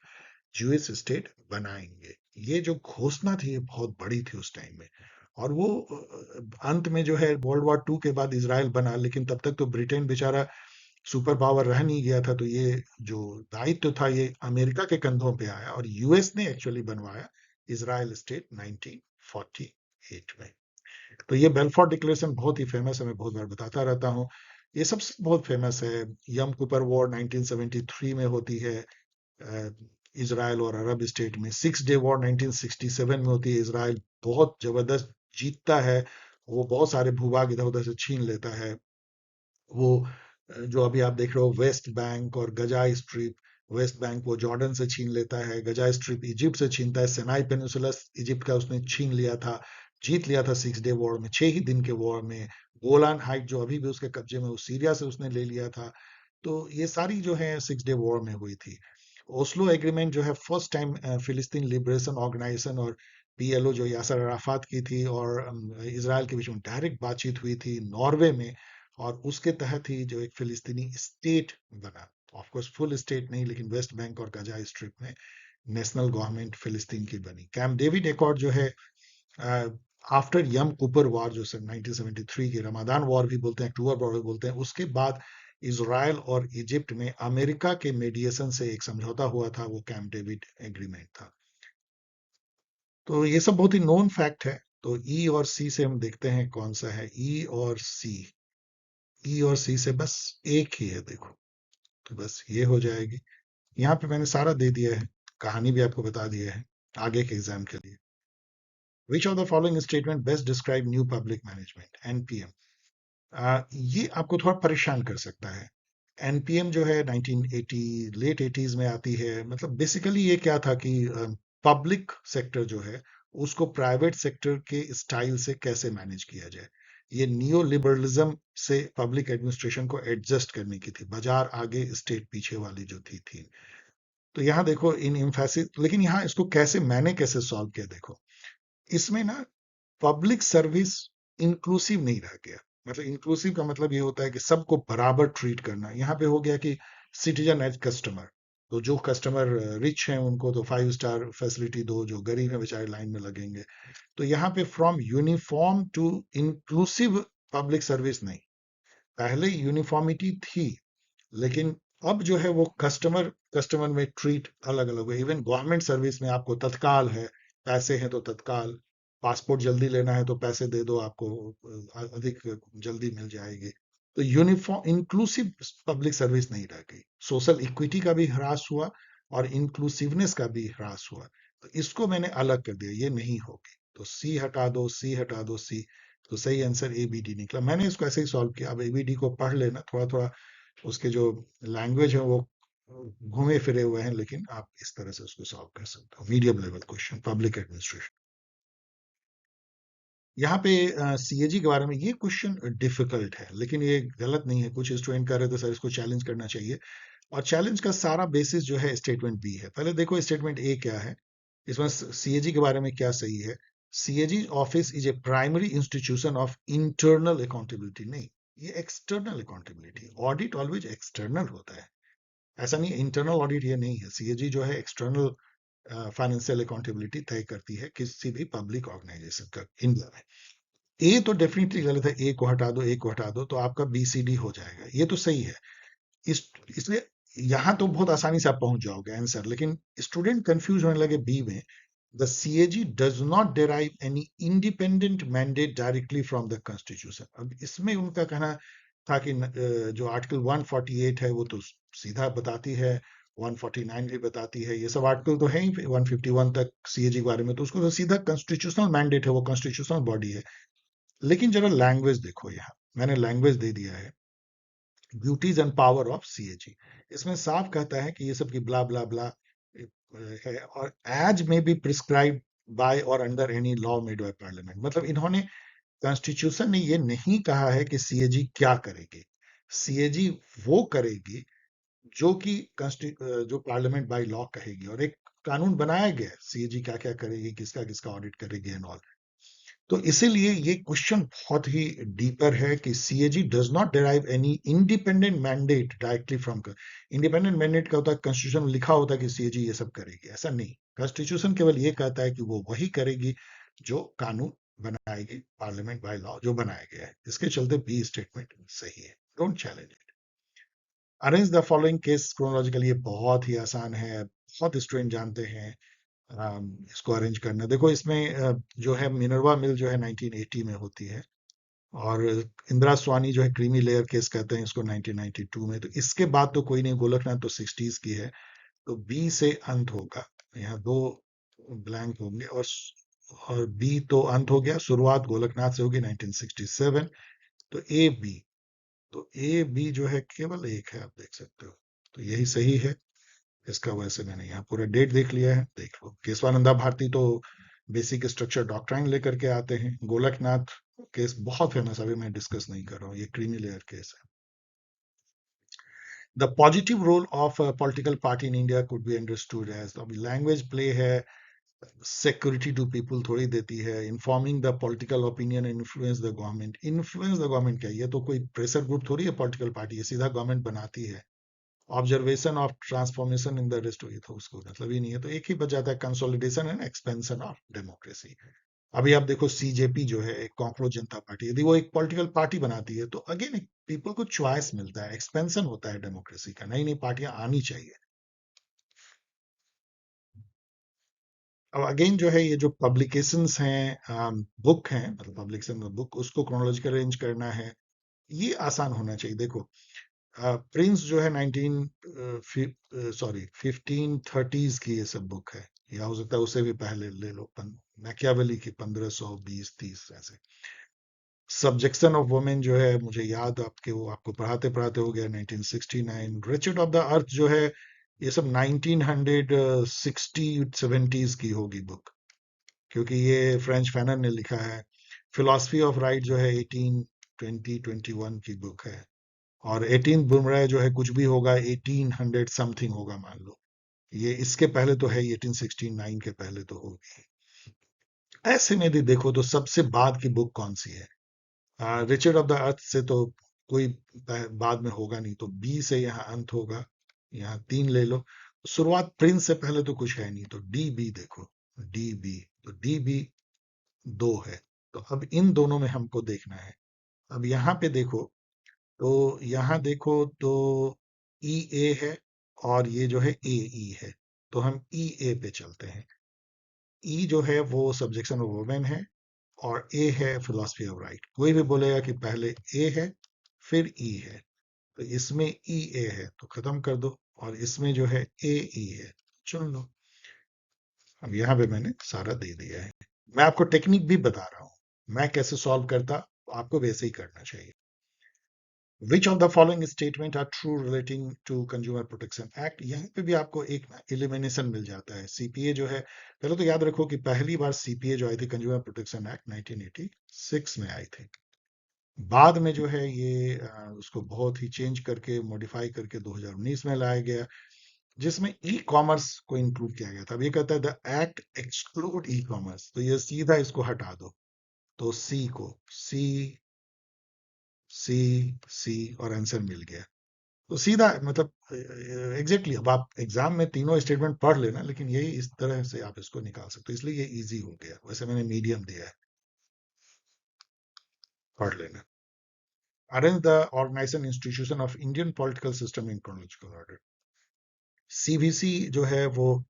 ज्यूइश स्टेट बनाएंगे। ये जो घोषणा थी ये बहुत बड़ी थी उस टाइम में। और वो अंत में जो है वर्ल्ड वॉर टू के बाद इसराइल बना, लेकिन तब तक तो ब्रिटेन बेचारा सुपर पावर रह नहीं गया था, तो ये जो दायित्व था ये अमेरिका के कंधों पे आया, और यूएस ने एक्चुअली बनवाया इसराइल स्टेट 1948 में। तो ये बेल्फोर्ट डिक्लेरेशन बहुत ही फेमस है, मैं बहुत बार बताता रहता हूँ। ये सबसे बहुत फेमस है। यम कूपर वॉर 1973 में होती है इसराइल और अरब स्टेट में। 6 डे वॉर 1967 में होती है। इसराइल बहुत जबरदस्त जीतता है, वो बहुत सारे भूभाग इधर उधर से छीन लेता है। वो जो अभी आप देख रहे हो वेस्ट बैंक और गजा स्ट्रिप, वेस्ट बैंक वो जॉर्डन से छीन लेता है, गजा स्ट्रिप इजिप्ट से छीनता है, सेनाई पेनिनसुला इजिप्ट का उसने छीन लिया था, जीत लिया था 6 डे वॉर में, 6 ही दिन के वॉर में। गोलान हाइट जो अभी भी उसके कब्जे में, वो सीरिया से उसने ले लिया था। तो ये सारी जो है 6 डे वॉर में हुई थी। ओस्लो एग्रीमेंट जो है फर्स्ट टाइम फिलिस्तीन लिबरेशन ऑर्गेनाइजेशन और पीएलओ जो यासर अराफात की थी और इसराइल के बीच में डायरेक्ट बातचीत हुई थी नॉर्वे में, और उसके तहत ही जो एक फिलिस्तीनी स्टेट बना। ऑफ कोर्स फुल स्टेट नहीं, लेकिन वेस्ट बैंक और गजा स्ट्रिप में नेशनल गवर्नमेंट फिलिस्तीन की बनी। कैंप डेविड एकॉर्ड जो है आफ्टर यम कूपर वॉर, जो 1973 की रमादान वॉर भी बोलते हैं, अक्टूबर वॉर भी बोलते हैं, उसके बाद इसराइल और इजिप्ट में अमेरिका के मेडिएशन से एक समझौता हुआ था, वो कैंप डेविड एग्रीमेंट था। तो ये सब बहुत ही नोन फैक्ट है। तो ई और सी से हम देखते हैं कौन सा है ई और सी। ई और सी से बस एक ही है, देखो, तो बस ये हो जाएगी। यहाँ पे मैंने सारा दे दिया है, कहानी भी आपको बता दिया है आगे के एग्जाम के लिए। विच of the following statement best describe new public management, NPM. ये आपको थोड़ा परेशान कर सकता है। एनपीएम जो है 1980 लेट 80s में आती है। मतलब बेसिकली ये क्या था कि पब्लिक सेक्टर जो है उसको प्राइवेट सेक्टर के स्टाइल से कैसे मैनेज किया जाए। ये नियो लिबरलिज्म से पब्लिक एडमिनिस्ट्रेशन को एडजस्ट करने की थी, बाजार आगे स्टेट पीछे वाली जो थी। तो यहाँ देखो इन इम्फेसिस, लेकिन यहाँ इसको कैसे मैंने कैसे सॉल्व किया, देखो इसमें ना पब्लिक सर्विस इंक्लूसिव नहीं रह गया। मतलब इंक्लूसिव का मतलब ये होता है कि सबको बराबर ट्रीट करना। यहाँ पे हो गया कि सिटीजन एज कस्टमर। तो जो कस्टमर रिच हैं उनको तो 5 स्टार फैसिलिटी दो, जो गरीब है बेचारे लाइन में लगेंगे। तो यहाँ पे from uniform to inclusive public service नहीं, पहले यूनिफॉर्मिटी थी, लेकिन अब जो है वो कस्टमर कस्टमर में ट्रीट अलग अलग है। इवन गवर्नमेंट सर्विस में आपको तत्काल है, पैसे हैं तो तत्काल, पासपोर्ट जल्दी लेना है तो पैसे दे दो, आपको अधिक जल्दी मिल जाएगी। तो यूनिफॉर्म इंक्लूसिव पब्लिक सर्विस नहीं रह गई, सोशल इक्विटी का भी ह्रास हुआ और इंक्लूसिवनेस का भी ह्रास हुआ। तो इसको मैंने अलग कर दिया, ये नहीं होगी। तो सी हटा दो, सी हटा दो, सी। तो सही आंसर ए बी डी निकला। मैंने इसको ऐसे ही सॉल्व किया। अब एबीडी को पढ़ लेना थोड़ा थोड़ा, उसके जो लैंग्वेज है वो घूमे फिरे हुए हैं, लेकिन आप इस तरह से उसको सॉल्व कर सकते हो। Medium level question, public administration. यहाँ पे सीएजी के बारे में ये क्वेश्चन डिफिकल्ट है, लेकिन ये गलत नहीं है। कुछ स्टूडेंट कर रहे थे सर इसको चैलेंज करना चाहिए, और चैलेंज का सारा बेसिस जो है स्टेटमेंट बी है। पहले देखो स्टेटमेंट ए क्या है, इसमें सीएजी के बारे में क्या सही है। CAG office is a primary institution of internal accountability. नहीं, ये external accountability. Audit always external होता है, ऐसा नहीं इंटरनल ऑडिट ये नहीं है। सीएजी जो है एक्सटर्नल फाइनेंशियल अकाउंटेबिलिटी तय करती है किसी भी पब्लिक ऑर्गेनाइजेशन का। इंडिया में ए तो डेफिनेटली गलत है, ए को हटा दो, ए को हटा दो, तो आपका बीसीडी हो जाएगा। ये तो सही है। इस इसलिए यहां तो बहुत आसानी से आप पहुंच जाओगे आंसर, लेकिन स्टूडेंट कंफ्यूज होने लगे बी में। The CAG does not derive any independent mandate directly from the constitution. अब इसमें उनका कहना था कि जो आर्टिकल 148 है वो तो सीधा बताती है, 149 भी बताती है, ये सब आर्टिकल तो है ही 151 तक सीएजी के बारे में, तो उसको तो सीधा कॉन्स्टिट्यूशनल मैंडेट है, वो कॉन्स्टिट्यूशनल बॉडी है। लेकिन जरा लैंग्वेज देखो, यहाँ मैंने लैंग्वेज दे दिया है, duties and power of CAG. इसमें साफ कहता है कि ये सब की ब्ला ब्ला ब्ला है, और एज में बी प्रिस्क्राइब बाय और under any law made by parliament. मतलब इन्होंने, कॉन्स्टिट्यूशन ने ये नहीं कहा है कि सीएजी क्या करेगी। सीएजी वो करेगी जो कि जो पार्लियामेंट बाय लॉ कहेगी, और एक कानून बनाया गया सीएजी क्या क्या करेगी, किसका किसका ऑडिट करेगी एंड ऑल। तो इसीलिए ये क्वेश्चन बहुत ही डीपर है कि CAG does not derive any independent mandate directly from. Independent mandate का होता है कॉन्स्टिट्यूशन में लिखा होता है कि सीएजी ये सब करेगी, ऐसा नहीं। कॉन्स्टिट्यूशन केवल ये कहता है कि वो वही करेगी जो कानून बनाएगी, पार्लियामेंट बाय लॉ जो बनाया गया है। इसके चलते बी स्टेटमेंट सही है। Don't challenge it. Arrange the following case chronologically. ये बहुत ही आसान है, बहुत स्टूडेंट जानते हैं इसको अरेंज करना। देखो इसमें जो है मिनर्वा मिल जो है 1980 में होती है, और इंदिरा स्वानी जो है क्रीमी लेयर केस कहते हैं इसको 1992 में। तो इसके बाद तो कोई नहीं, गोलकनाथ तो 60s की है। तो बी से अंत होगा, यहाँ दो ब्लैंक होंगे, और बी तो अंत हो गया, शुरुआत गोलकनाथ से होगी 1967। तो ए बी, तो ए बी जो है केवल एक है, आप देख सकते हो। तो यही सही है इसका। वैसे मैंने यहाँ पूरा डेट देख लिया है, देख लो। केशवानंदा भारती तो बेसिक स्ट्रक्चर डॉक्ट्राइन लेकर के आते हैं, गोलकनाथ केस बहुत फेमस, अभी मैं डिस्कस नहीं कर रहा हूँ, ये क्रीमी लेयर केस है। The positive role of political party in India could be understood as, अभी लैंग्वेज प्ले है, सिक्योरिटी टू पीपल थोड़ी देती है, informing the political opinion, influence the government. Influence the government क्या है? ये तो कोई प्रेशर ग्रुप थोड़ी है पॉलिटिकल पार्टी, ये सीधा गवर्नमेंट बनाती है। Observation of transformation in the rest, ये तो उसको मतलब ही नहीं है, तो एक ही बच जाता है, consolidation and expansion of democracy. अभी आप देखो सीजेपी जो है एक कॉकरोच जनता पार्टी, यदि वो एक पॉलिटिकल पार्टी बनाती है तो अगेन पीपल को चॉइस मिलता है, एक्सपेंशन होता है डेमोक्रेसी का, नई नई पार्टियां आनी चाहिए। अब अगेन जो है ये जो पब्लिकेशंस हैं, बुक हैं, मतलब पब्लिकेशन बुक, उसको क्रोनोलॉजिकल अरेंज करना है, ये आसान होना चाहिए। देखो प्रिंस जो है 1530s की ये सब बुक है, या हो सकता है उससे भी पहले ले लो, मैकियावेली की 1520-30 ऐसे। सब्जेक्शन ऑफ वुमेन जो है, मुझे याद आपके वो आपको पढ़ाते पढ़ाते हो गया 1969। रिचर्ड ऑफ द अर्थ जो है, ये सब 1960-70s की होगी बुक, क्योंकि ये फ्रेंच फैनन ने लिखा है। फिलॉसफी ऑफ राइट जो है 1821 की बुक है। और 18 बुमराह जो है कुछ भी होगा 1800 समथिंग होगा मान लो, ये इसके पहले तो है ही, 1869 के पहले तो होगी। ऐसे में यदि देखो तो सबसे बाद की बुक कौन सी है? रिचर्ड ऑफ द अर्थ से तो कोई बाद में होगा नहीं, तो बी से यहाँ अंत होगा, यहाँ 3 ले लो। शुरुआत प्रिंस से पहले तो कुछ है नहीं, तो डी बी देखो, डी बी, तो डी बी 2 है। तो अब इन दोनों में हमको देखना है। अब यहाँ पे देखो, तो यहाँ देखो तो ई ए है, और ये जो है ए ई है, तो हम ई ए पे चलते हैं। ई जो है वो सब्जेक्शन ऑफ वुमेन है, और ए है फिलोसफी ऑफ राइट। कोई भी बोलेगा कि पहले ए है फिर ई है, तो इसमें ई ए है तो खत्म कर दो, और इसमें जो है ए ई है, चुन लो। अब यहाँ पे मैंने सारा दे दिया है, मैं आपको टेक्निक भी बता रहा हूँ, मैं कैसे सॉल्व करता, आपको वैसे ही करना चाहिए। Which of the following statement are true relating to consumer protection act, यहाँ पे भी आपको एक एलिमिनेशन मिल जाता है। सीपीए जो है, पहले तो याद रखो कि पहली बार सीपीए जो आई थी, कंज्यूमर प्रोटेक्शन एक्ट 1986 में आई थी। बाद में जो है ये उसको बहुत ही चेंज करके मॉडिफाई करके 2019 में लाया गया, जिसमें ई कॉमर्स को इंक्लूड किया गया था। अब ये कहता है the act exclude e commerce, तो ये सीधा इसको हटा दो, तो सी को सी सी सी और आंसर मिल गया। तो सीधा मतलब एग्जैक्टली अब आप एग्जाम में तीनों स्टेटमेंट पढ़ लेना, लेकिन यही इस तरह से आप इसको निकाल सकते हो, इसलिए ये इजी हो गया। वैसे मैंने मीडियम दिया है, पढ़ लेना। Arrange the organisation institution of Indian political system in chronological order. CVC जो है वो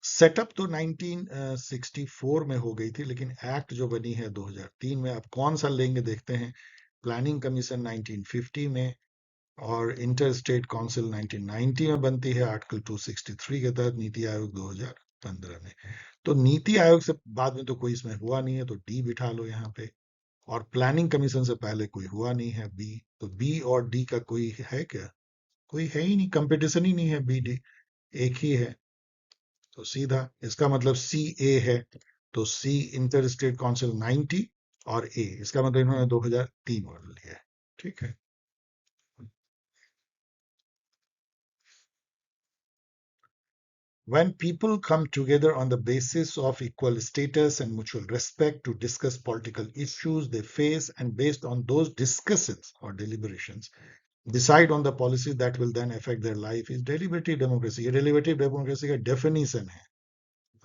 सेटअप तो 1964 में हो गई थी, लेकिन एक्ट जो बनी है 2003 में। अब कौन सा लेंगे देखते हैं। प्लानिंग कमीशन 1950 में, और इंटर स्टेट काउंसिल 1990 में बनती है आर्टिकल 263 के तहत। नीति आयोग 2015 में। तो नीति आयोग से बाद में तो कोई इसमें हुआ नहीं है, तो डी बिठा लो यहाँ पे। और प्लानिंग कमीशन से पहले कोई हुआ नहीं है, बी। तो बी और डी का कोई है क्या? कोई है ही नहीं, कंपटीशन ही नहीं है, बी डी एक ही है। तो सीधा इसका मतलब सी ए है, तो सी इंटर स्टेट काउंसिल 90, और ए इसका मतलब इन्होंने 2003 मॉडल लिया है। ठीक है। When people come together on the basis of equal status and mutual respect to discuss political issues they face, and based on those discussions or deliberations, decide on the policy that will then affect their life, is deliberative democracy. ये deliberative democracy का definition है।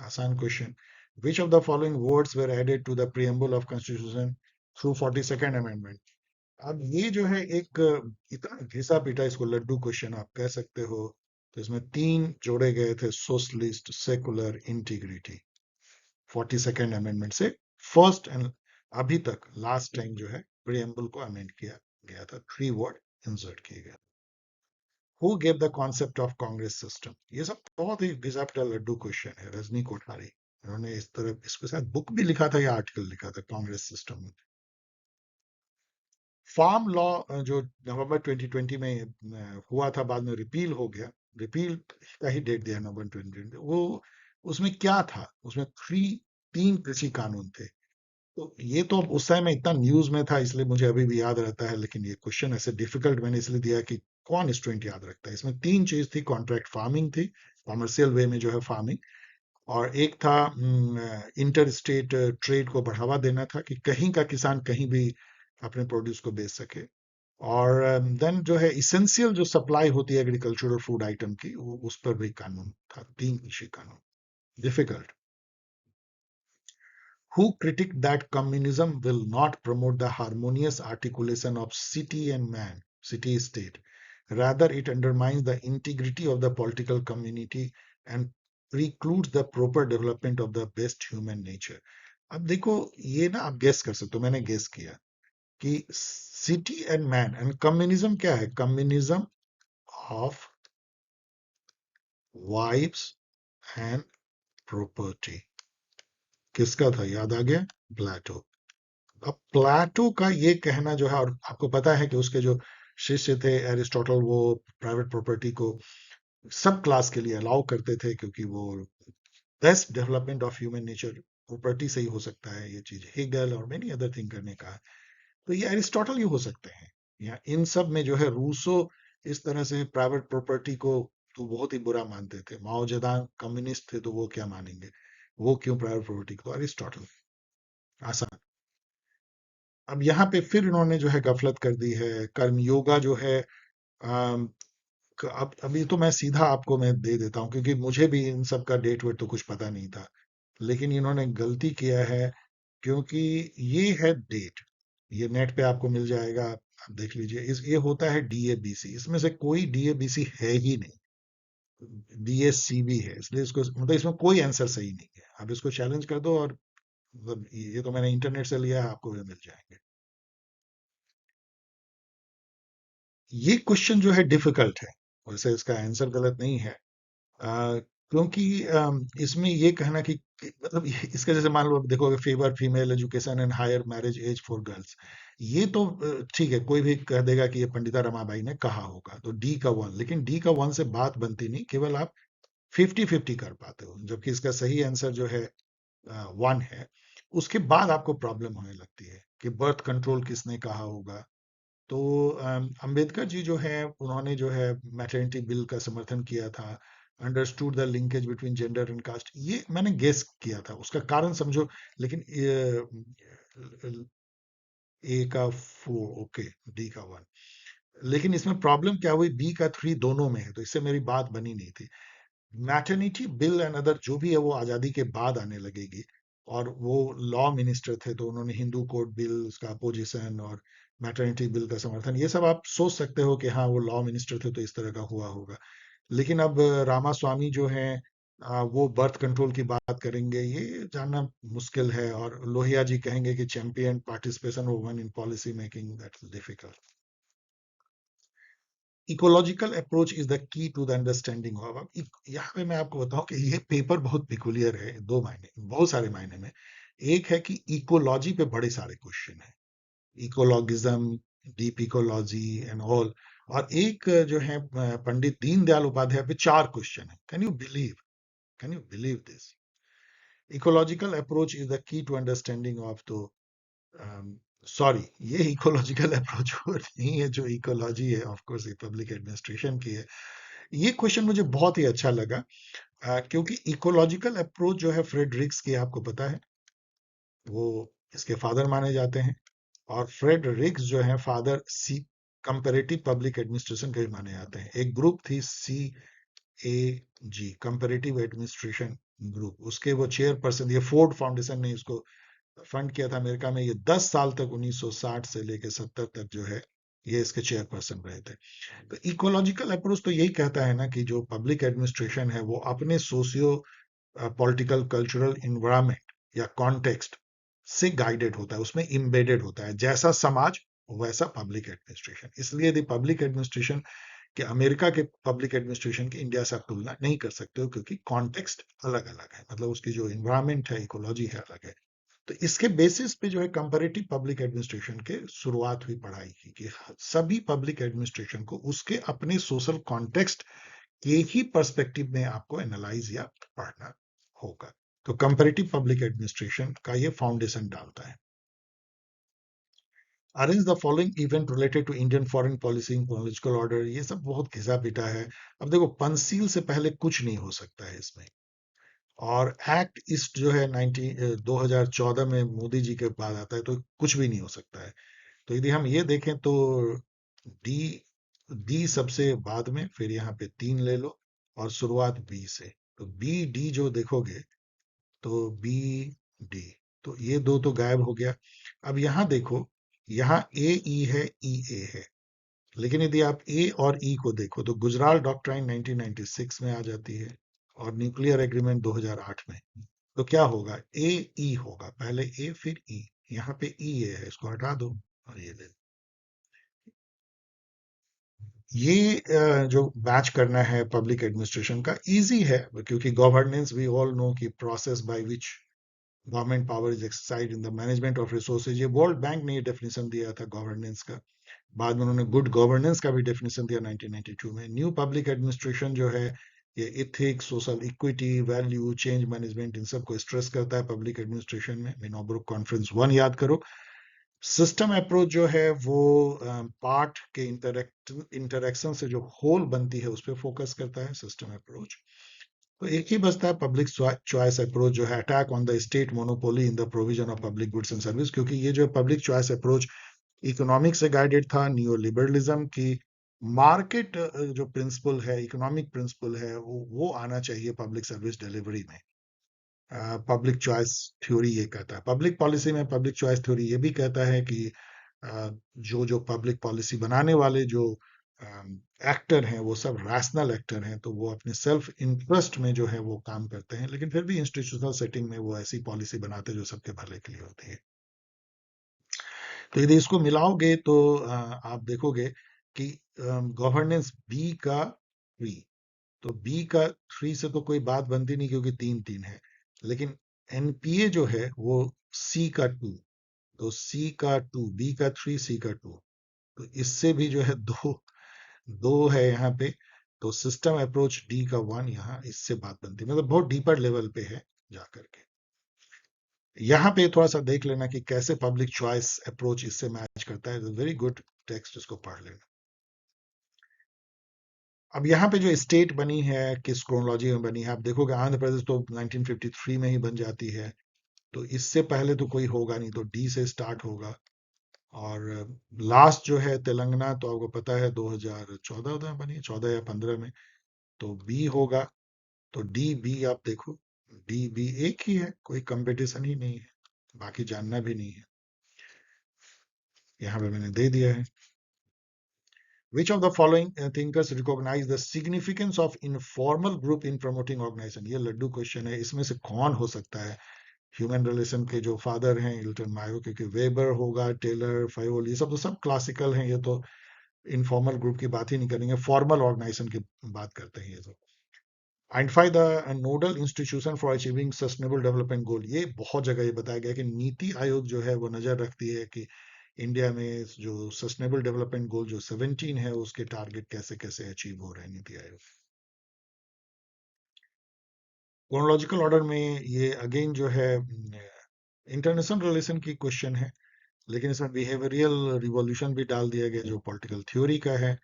आसान question. Which of the following words were added to the preamble of Constitution through 42nd Amendment? अब ये जो है एक इतना घिसा पीटा, इसको लड्डू क्वेश्चन आप कह सकते हो। तो इसमें 3 जोड़े गए थे, socialist, secular, integrity, 42nd amendment से। फर्स्ट एंड अभी तक लास्ट टाइम जो है प्रीएम्बल को अमेंड किया गया था, 3 वर्ड इंसर्ट किए गए। Who gave the concept of Congress system? ये सब बहुत ही घिसा पीटा लड्डू क्वेश्चन है। रजनी कोठारी, उन्होंने इस तरह इसके साथ बुक भी लिखा था या आर्टिकल लिखा था, कांग्रेस सिस्टम में। फार्म लॉ जो नवंबर 2020 में हुआ था, बाद में रिपील हो गया, रिपील का ही डेट दिया नवंबर 2020, वो उसमें क्या था? उसमें 3 कृषि कानून थे। तो ये तो अब उस टाइम में इतना न्यूज में था इसलिए मुझे अभी भी याद रहता है, लेकिन ये क्वेश्चन ऐसे डिफिकल्ट मैंने इसलिए दिया कि कौन स्टूडेंट याद रखता है। इसमें तीन चीज थी, कॉन्ट्रैक्ट फार्मिंग थी, कॉमर्शियल वे में जो है फार्मिंग, और एक था इंटर स्टेट ट्रेड को बढ़ावा देना था कि कहीं का किसान कहीं भी अपने प्रोड्यूस को बेच सके, और देन जो है इसेंशियल जो सप्लाई होती है एग्रीकल्चरल फूड आइटम की, वो उस पर भी कानून था। तीन कृषि कानून, difficult. Who critic that communism will not promote the harmonious articulation of city and man, city state. Rather, it undermines the integrity of the political community and precludes the proper development of the best human nature. अब देखो, ये ना आप गेस कर सकते हो, मैंने गेस किया कि city and man and communism क्या है? Communism of vibes and property. किसका था, याद आ गया? प्लेटो। अब प्लेटो का ये कहना जो है, और आपको पता है कि उसके जो शिष्य थे एरिस्टोटल, वो प्राइवेट प्रॉपर्टी को सब क्लास के लिए अलाउ करते थे, क्योंकि वो best development of human nature property से ही हो सकता है। ये चीज हेगल और मेनी अदर थिंग करने का है, तो ये एरिस्टोटल ही हो सकते हैं। या इन सब में जो है रूसो इस तरह से प्राइवेट प्रॉपर्टी को तो बहुत ही बुरा मानते थे। माओ जेदांग कम्युनिस्ट थे, तो वो क्या मानेंगे? वो क्यों प्राइवेट प्रॉपर्टी को? तो अरिस्टोटल, आसान। अब यहाँ पे फिर इन्होंने जो है गफलत कर दी है। कर्म योगा जो है, अम, अब अभी तो मैं सीधा आपको मैं दे देता हूँ, क्योंकि मुझे भी इन सब का डेट वेट तो कुछ पता नहीं था, लेकिन इन्होंने गलती किया है, क्योंकि ये है डेट, ये नेट पे आपको मिल जाएगा, आप देख लीजिए। इस ये होता है डीएबीसी, इसमें से कोई डीएबीसी है ही नहीं, डीएससीबी है, इसलिए इसको मतलब इसमें कोई आंसर सही नहीं है। आप इसको चैलेंज कर दो, और मतलब ये तो मैंने इंटरनेट से लिया है, आपको भी मिल जाएंगे। ये क्वेश्चन जो है डिफिकल्ट है, वैसे इसका आंसर गलत नहीं है। क्योंकि इसमें ये कहना कि मतलब इसका जैसे मान लो, अब देखो, favour female education and higher marriage age for girls, ये तो ठीक है, कोई भी कह देगा कि ये पंडिता रमाबाई ने कहा होगा, तो डी का वन, लेकिन डी का वन से बात बनती नहीं, केवल आप 50-50 कर पाते हो, जबकि इसका सही आंसर जो है वन है। उसके बाद आपको प्रॉब्लम होने लगती है कि बर्थ कंट्रोल किसने कहा होगा। तो अंबेडकर जी जो है, उन्होंने जो है मैटरनिटी बिल का समर्थन किया था, understood the linkage between gender and caste, ये मैंने गेस किया था, उसका कारण समझो। लेकिन ए का 4, ओके, डी का 1, लेकिन इसमें प्रॉब्लम क्या हुई, बी का 3 दोनों में है, तो इससे मेरी बात बनी नहीं थी। मैटरनिटी बिल एंड अदर जो भी है, वो आजादी के बाद आने लगेगी, और वो लॉ मिनिस्टर थे, तो उन्होंने हिंदू कोड बिल का अपोजिशन और मैटरनिटी बिल का समर्थन, ये सब आप सोच सकते हो कि हाँ वो लॉ मिनिस्टर थे तो इस तरह का हुआ होगा। लेकिन अब रामास्वामी जो है, वो बर्थ कंट्रोल की बात करेंगे, ये जानना मुश्किल है, और लोहिया जी कहेंगे कि champion participation of women in policy making, that's difficult. Ecological approach is the key to the understanding of. अब यहाँ पे मैं आपको बताऊं कि ये पेपर बहुत पिकुलियर है, दो मायने, बहुत सारे मायने में। एक है कि इकोलॉजी पे बड़े सारे क्वेश्चन है, इकोलॉगिज्म, डीप इकोलॉजी एंड ऑल, और एक जो है पंडित दीनदयाल उपाध्याय पे 4 क्वेश्चन है। Can you believe this? Ecological approach is the key to understanding of, तो सॉरी, ये इकोलॉजिकल अप्रोच नहीं है, जो इकोलॉजी है ऑफ कोर्स ये पब्लिक एडमिनिस्ट्रेशन की है। ये क्वेश्चन मुझे बहुत ही अच्छा लगा, क्योंकि इकोलॉजिकल अप्रोच जो है फ्रेडरिक्स की, आपको पता है, वो इसके फादर माने जाते हैं, और फ्रेडरिक्स जो है फादर सी कंपैरेटिव पब्लिक एडमिनिस्ट्रेशन के भी माने जाते हैं। एक ग्रुप थी CAG, कंपैरेटिव एडमिनिस्ट्रेशन ग्रुप, उसके वो चेयरपर्सन, ये फोर्ड फाउंडेशन ने इसको फंड किया था अमेरिका में। ये 10 साल तक 1960 से लेकर 70 तक जो है, ये इसके चेयरपर्सन रहे थे। तो इकोलॉजिकल अप्रोच तो यही कहता है ना कि जो पब्लिक एडमिनिस्ट्रेशन है, वो अपने सोशियो पॉलिटिकल कल्चरल इन्वायरमेंट या कॉन्टेक्स्ट से गाइडेड होता है, उसमें इम्बेडेड होता है, जैसा समाज वैसा पब्लिक एडमिनिस्ट्रेशन। इसलिए यदि पब्लिक एडमिनिस्ट्रेशन कि अमेरिका के पब्लिक एडमिनिस्ट्रेशन की इंडिया से आप तुलना नहीं कर सकते हो, क्योंकि कॉन्टेक्स्ट अलग अलग है, मतलब उसकी जो इन्वायरमेंट है, इकोलॉजी है, अलग है। तो इसके बेसिस पे जो है कंपैरेटिव पब्लिक एडमिनिस्ट्रेशन के शुरुआत हुई पढ़ाई की, कि सभी पब्लिक एडमिनिस्ट्रेशन को उसके अपने सोशल कॉन्टेक्स्ट के ही पर्सपेक्टिव में आपको एनालाइज या पढ़ना होगा। तो कंपैरेटिव पब्लिक एडमिनिस्ट्रेशन का ये फाउंडेशन डालता है। Arrange the following event related to Indian foreign policy in chronological order, ये सब बहुत घिसा पिटा है। अब देखो, पंसील से पहले कुछ नहीं हो सकता है इसमें। और एक्ट ईस्ट जो है 2014 में मोदी जी के बाद आता है, तो कुछ भी नहीं हो सकता है। तो यदि हम ये देखें तो डी डी सबसे बाद में, फिर यहाँ पे 3 ले लो और शुरुआत बी से। तो बी डी जो देखोगे तो बी डी, तो ये दो तो गायब हो गया। अब यहाँ देखो, यहाँ ए ई है, ई ए है, लेकिन यदि आप ए और ई को देखो तो गुजराल डॉक्ट्राइन 1996 में आ जाती है और न्यूक्लियर एग्रीमेंट 2008 में। तो क्या होगा, ए ई होगा, पहले ए फिर ई। यहाँ पे ई ए है, इसको हटा दो और ये ले लो। ये जो बैच करना है पब्लिक एडमिनिस्ट्रेशन का इजी है, क्योंकि गवर्नेंस वी ऑल नो कि process by which government power is exercise in the management of resources. ये वर्ल्ड बैंक ने ये डेफिनेशन दिया था गवर्नेंस का। बाद में उन्होंने गुड गवर्नेंस का भी डेफिनेशन दिया 1992 में। न्यू पब्लिक एडमिनिस्ट्रेशन जो है, ये ethics, social equity, value, change management, इन सब को स्ट्रेस करता है पब्लिक एडमिनिस्ट्रेशन में। मिनोब्रुक कॉन्फ्रेंस 1 याद करो। सिस्टम अप्रोच जो है वो पार्ट के इंटरेक्शन से जो होल बनती है उस पर फोकस करता है सिस्टम अप्रोच। तो एक ही बचता है पब्लिक चॉइस अप्रोच, जो है attack on the state monopoly in the provision of public goods and service. क्योंकि ये जो पब्लिक चॉइस अप्रोच इकोनॉमिक से गाइडेड था, नियो लिबरलिज्म की मार्केट जो प्रिंसिपल है, इकोनॉमिक प्रिंसिपल है, वो आना चाहिए पब्लिक सर्विस डिलीवरी में। पब्लिक चॉइस थ्योरी ये कहता है, पब्लिक पॉलिसी में पब्लिक चॉइस थ्योरी ये भी कहता है कि जो जो पब्लिक पॉलिसी बनाने वाले जो एक्टर हैं वो सब रैशनल एक्टर हैं, तो वो अपने सेल्फ इंटरेस्ट में जो है वो काम करते हैं, लेकिन फिर भी इंस्टीट्यूशनल सेटिंग में वो ऐसी पॉलिसी बनाते हैं जो सबके भले के लिए होती है। तो यदि इसको मिलाओगे तो आप देखोगे कि गवर्नेंस बी का 3, तो बी का 3 से तो कोई बात बनती नहीं, क्योंकि 3-3 है। लेकिन एनपीए जो है वो सी का 2, तो सी का 2, बी का 3, सी का 2, तो इससे भी जो है दो दो है यहाँ पे। तो सिस्टम अप्रोच डी का 1, यहाँ इससे बात बनती है, मतलब बहुत डीपर लेवल पे है जाकर के। यहाँ पे थोड़ा सा देख लेना कि कैसे पब्लिक चॉइस अप्रोच इससे मैच करता है। वेरी गुड टेक्स्ट, इसको पढ़ लेना। अब यहाँ पे जो स्टेट बनी है, किस क्रोनोलॉजी में बनी है, आप देखोगे आंध्र प्रदेश तो 1953 में ही बन जाती है, तो इससे पहले तो कोई होगा नहीं, तो डी से स्टार्ट होगा। और लास्ट जो है तेलंगाना, तो आपको पता है 2014 में बनी, 14 या 15 में, तो बी होगा। तो डी बी आप देखो, डी बी एक ही है, कोई कंपटीशन ही नहीं है, बाकी जानना भी नहीं है। यहाँ पे मैंने दे दिया है। Which of the following thinkers recognize the significance of informal group in promoting organization? ये लड्डू क्वेश्चन है, इसमें से कौन हो सकता है ह्यूमन रिलेशन के जो फादर हैं इल्टन मायो, क्योंकि वेबर होगा, टेलर, फायोल, ये सब तो सब क्लासिकल हैं, ये तो इनफॉर्मल ग्रुप की बात ही नहीं करेंगे, फॉर्मल ऑर्गेनाइजेशन की बात करते हैं ये तो। Identify the nodal institution for achieving sustainable development goal, ये बहुत जगह ये बताया गया कि नीति आयोग जो है वो नजर रखती है कि इंडिया में जो सस्टेनेबल डेवलपमेंट गोल जो 17 है उसके टारगेट कैसे कैसे अचीव हो रहे हैं नीति आयोग। क्रोनोलॉजिकल ऑर्डर में ये अगेन जो है इंटरनेशनल रिलेशन की क्वेश्चन है, लेकिन इसमें बिहेवियरल रिवॉल्यूशन भी डाल दिया गया जो पॉलिटिकल थ्योरी का है।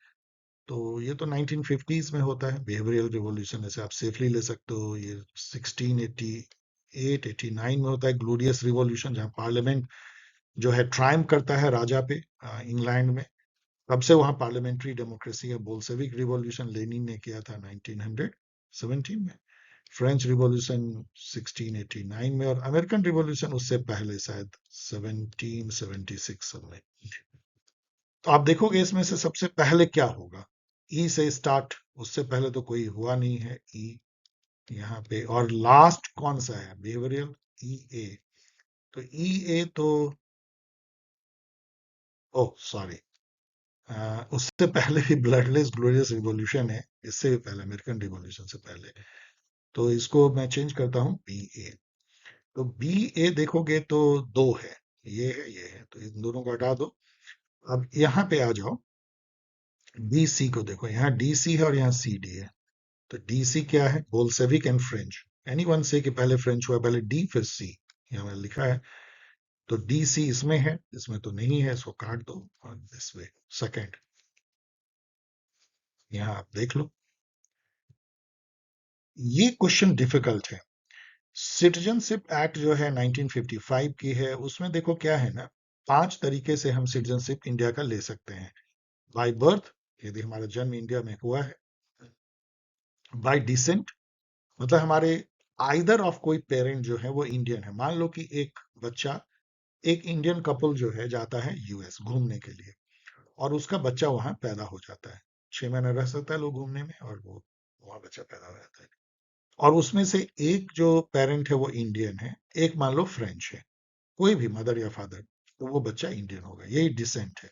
तो ये तो 1950s में होता है बिहेवियरल रिवॉल्यूशन, ऐसे आप सेफली ले सकते हो। ये 1688-89 में होता है ग्लोरियस रिवॉल्यूशन, जहाँ पार्लियामेंट जो है ट्रायम्फ करता है राजा पे इंग्लैंड में। तब से वहां पार्लियामेंट्री डेमोक्रेसी है। बोल्शेविक रिवॉल्यूशन लेनिन ने किया था 1917 में, फ्रेंच रिवॉल्यूशन 1689 में, और अमेरिकन रिवॉल्यूशन उससे पहले शायद 1776 में। तो आप देखोगे इसमें से सबसे पहले क्या होगा, ई से स्टार्ट, उससे पहले तो कोई हुआ नहीं है ई यहाँ पे। और लास्ट कौन सा है, बिहेवियरल, ई ए। तो ई ए तो, ओ सॉरी, उससे पहले भी ब्लडलेस ग्लोरियस रिवॉल्यूशन है, इससे भी पहले, अमेरिकन रिवॉल्यूशन से पहले। तो इसको मैं चेंज करता हूँ बी ए। तो बी ए देखोगे तो दो है, ये है ये है, तो इन दोनों को हटा दो। अब यहाँ पे आ जाओ, डी सी को देखो, यहाँ डी सी है और यहाँ सी डी है। तो डी सी क्या है, बोल्शेविक एंड फ्रेंच। एनीवन से कि पहले फ्रेंच हुआ, पहले डी फिर सी, यहाँ मैंने लिखा है। तो डी सी इसमें है, इसमें तो नहीं है, इसको काट दो और दिस वे सेकंड, यहाँ आप देख लो। ये क्वेश्चन डिफिकल्ट है। सिटीजनशिप एक्ट जो है 1955 की है, उसमें देखो क्या है ना, 5 तरीके से हम सिटीजनशिप इंडिया का ले सकते हैं। बाय बर्थ, यदि हमारा जन्म इंडिया में हुआ है। बाय डिसेंट, मतलब हमारे आइदर ऑफ कोई पेरेंट जो है वो इंडियन है। मान लो कि एक बच्चा, एक इंडियन कपल जो है जाता है यूएस घूमने के लिए, और उसका बच्चा वहां पैदा हो जाता है। 6 महीने रह सकता है लोग घूमने में, और वो वहां बच्चा पैदा हो जाता है। और उसमें से एक जो पेरेंट है वो इंडियन है, एक मान लो फ्रेंच है, कोई भी मदर या फादर, तो वो बच्चा इंडियन होगा। यही डिसेंट है।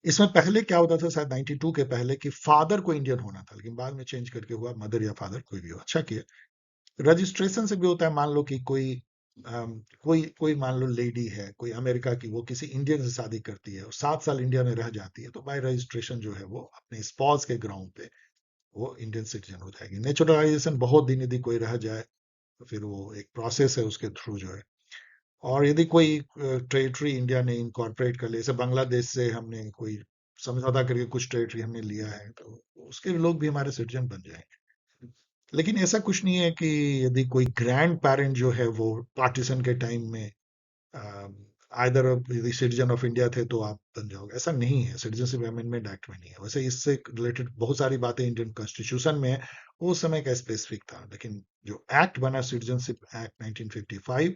इसमें पहले क्या होता था, शायद 92 के पहले, कि फादर को इंडियन होना था, लेकिन बाद में चेंज करके हुआ मदर या फादर, कोई भी हो। अच्छा किया। रजिस्ट्रेशन से भी होता है। मान लो कि कोई कोई मान लो लेडी है, कोई अमेरिका की, वो किसी इंडियन से शादी करती है और 7 साल इंडिया में रह जाती है, तो बाय रजिस्ट्रेशन जो है वो अपने स्पॉज के ग्राउंड पे वो इंडियन सिटीजन हो जाएगी। नेचुरलाइजेशन बहुत दिन यदि कोई रह जाए तो फिर वो एक प्रोसेस है, उसके थ्रू जो है। और यदि कोई टेरिटरी इंडिया ने इनकॉर्पोरेट कर लिया, जैसे बांग्लादेश से हमने कोई समझौता करके कुछ टेरिटरी हमने लिया है, तो उसके लोग भी हमारे सिटीजन बन जाएंगे। लेकिन ऐसा कुछ नहीं है कि यदि कोई ग्रैंड पेरेंट जो है वो पार्टीशन के टाइम में आइदर यदि सिटीजन ऑफ इंडिया थे तो आप बन जाओगे, ऐसा नहीं है। सिटीजनशिप अमेंडमेंट एक्ट में नहीं है। वैसे इससे रिलेटेड बहुत सारी बातें इंडियन कॉन्स्टिट्यूशन में है, वो समय का स्पेसिफिक था, लेकिन जो एक्ट बना सिटीजनशिप एक्ट 1955,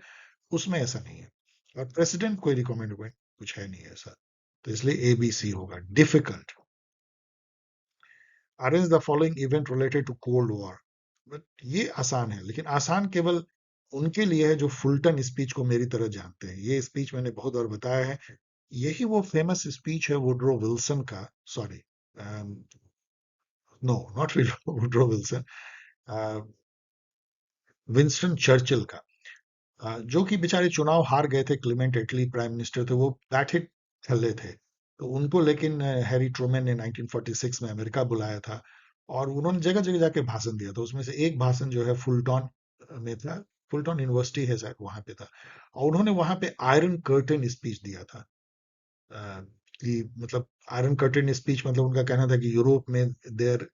उसमें ऐसा नहीं है। और प्रेसिडेंट कोई रिकमेंड कुछ है नहीं ऐसा, तो इसलिए ABC होगा। Difficult. Arrange the following event related to cold war, but ये आसान है, लेकिन आसान केवल उनके लिए है जो फुलटन स्पीच को मेरी तरह जानते हैं। ये स्पीच मैंने बहुत बार बताया है। यही वो फेमस स्पीच है वुडरो विल्सन का, sorry, no not Woodrow Wilson, Winston Churchill का, जो कि बेचारे चुनाव हार गए थे। क्लेमेंट एटली प्राइम मिनिस्टर थे, वो बैठे थल्ले थे, तो उनको लेकिन हैरी ट्रूमैन ने 1946 में अमेरिका बुलाया था, और उन्होंने जगह जगह जाके भाषण दिया था। उसमें से एक भाषण जो है फुलटॉन में था, फुलटॉन यूनिवर्सिटी है शायद, वहां पे था। और उन्होंने वहां पे आयरन कर्टन स्पीच दिया था। कि मतलब आयरन कर्टन स्पीच मतलब उनका कहना था कि यूरोप में देर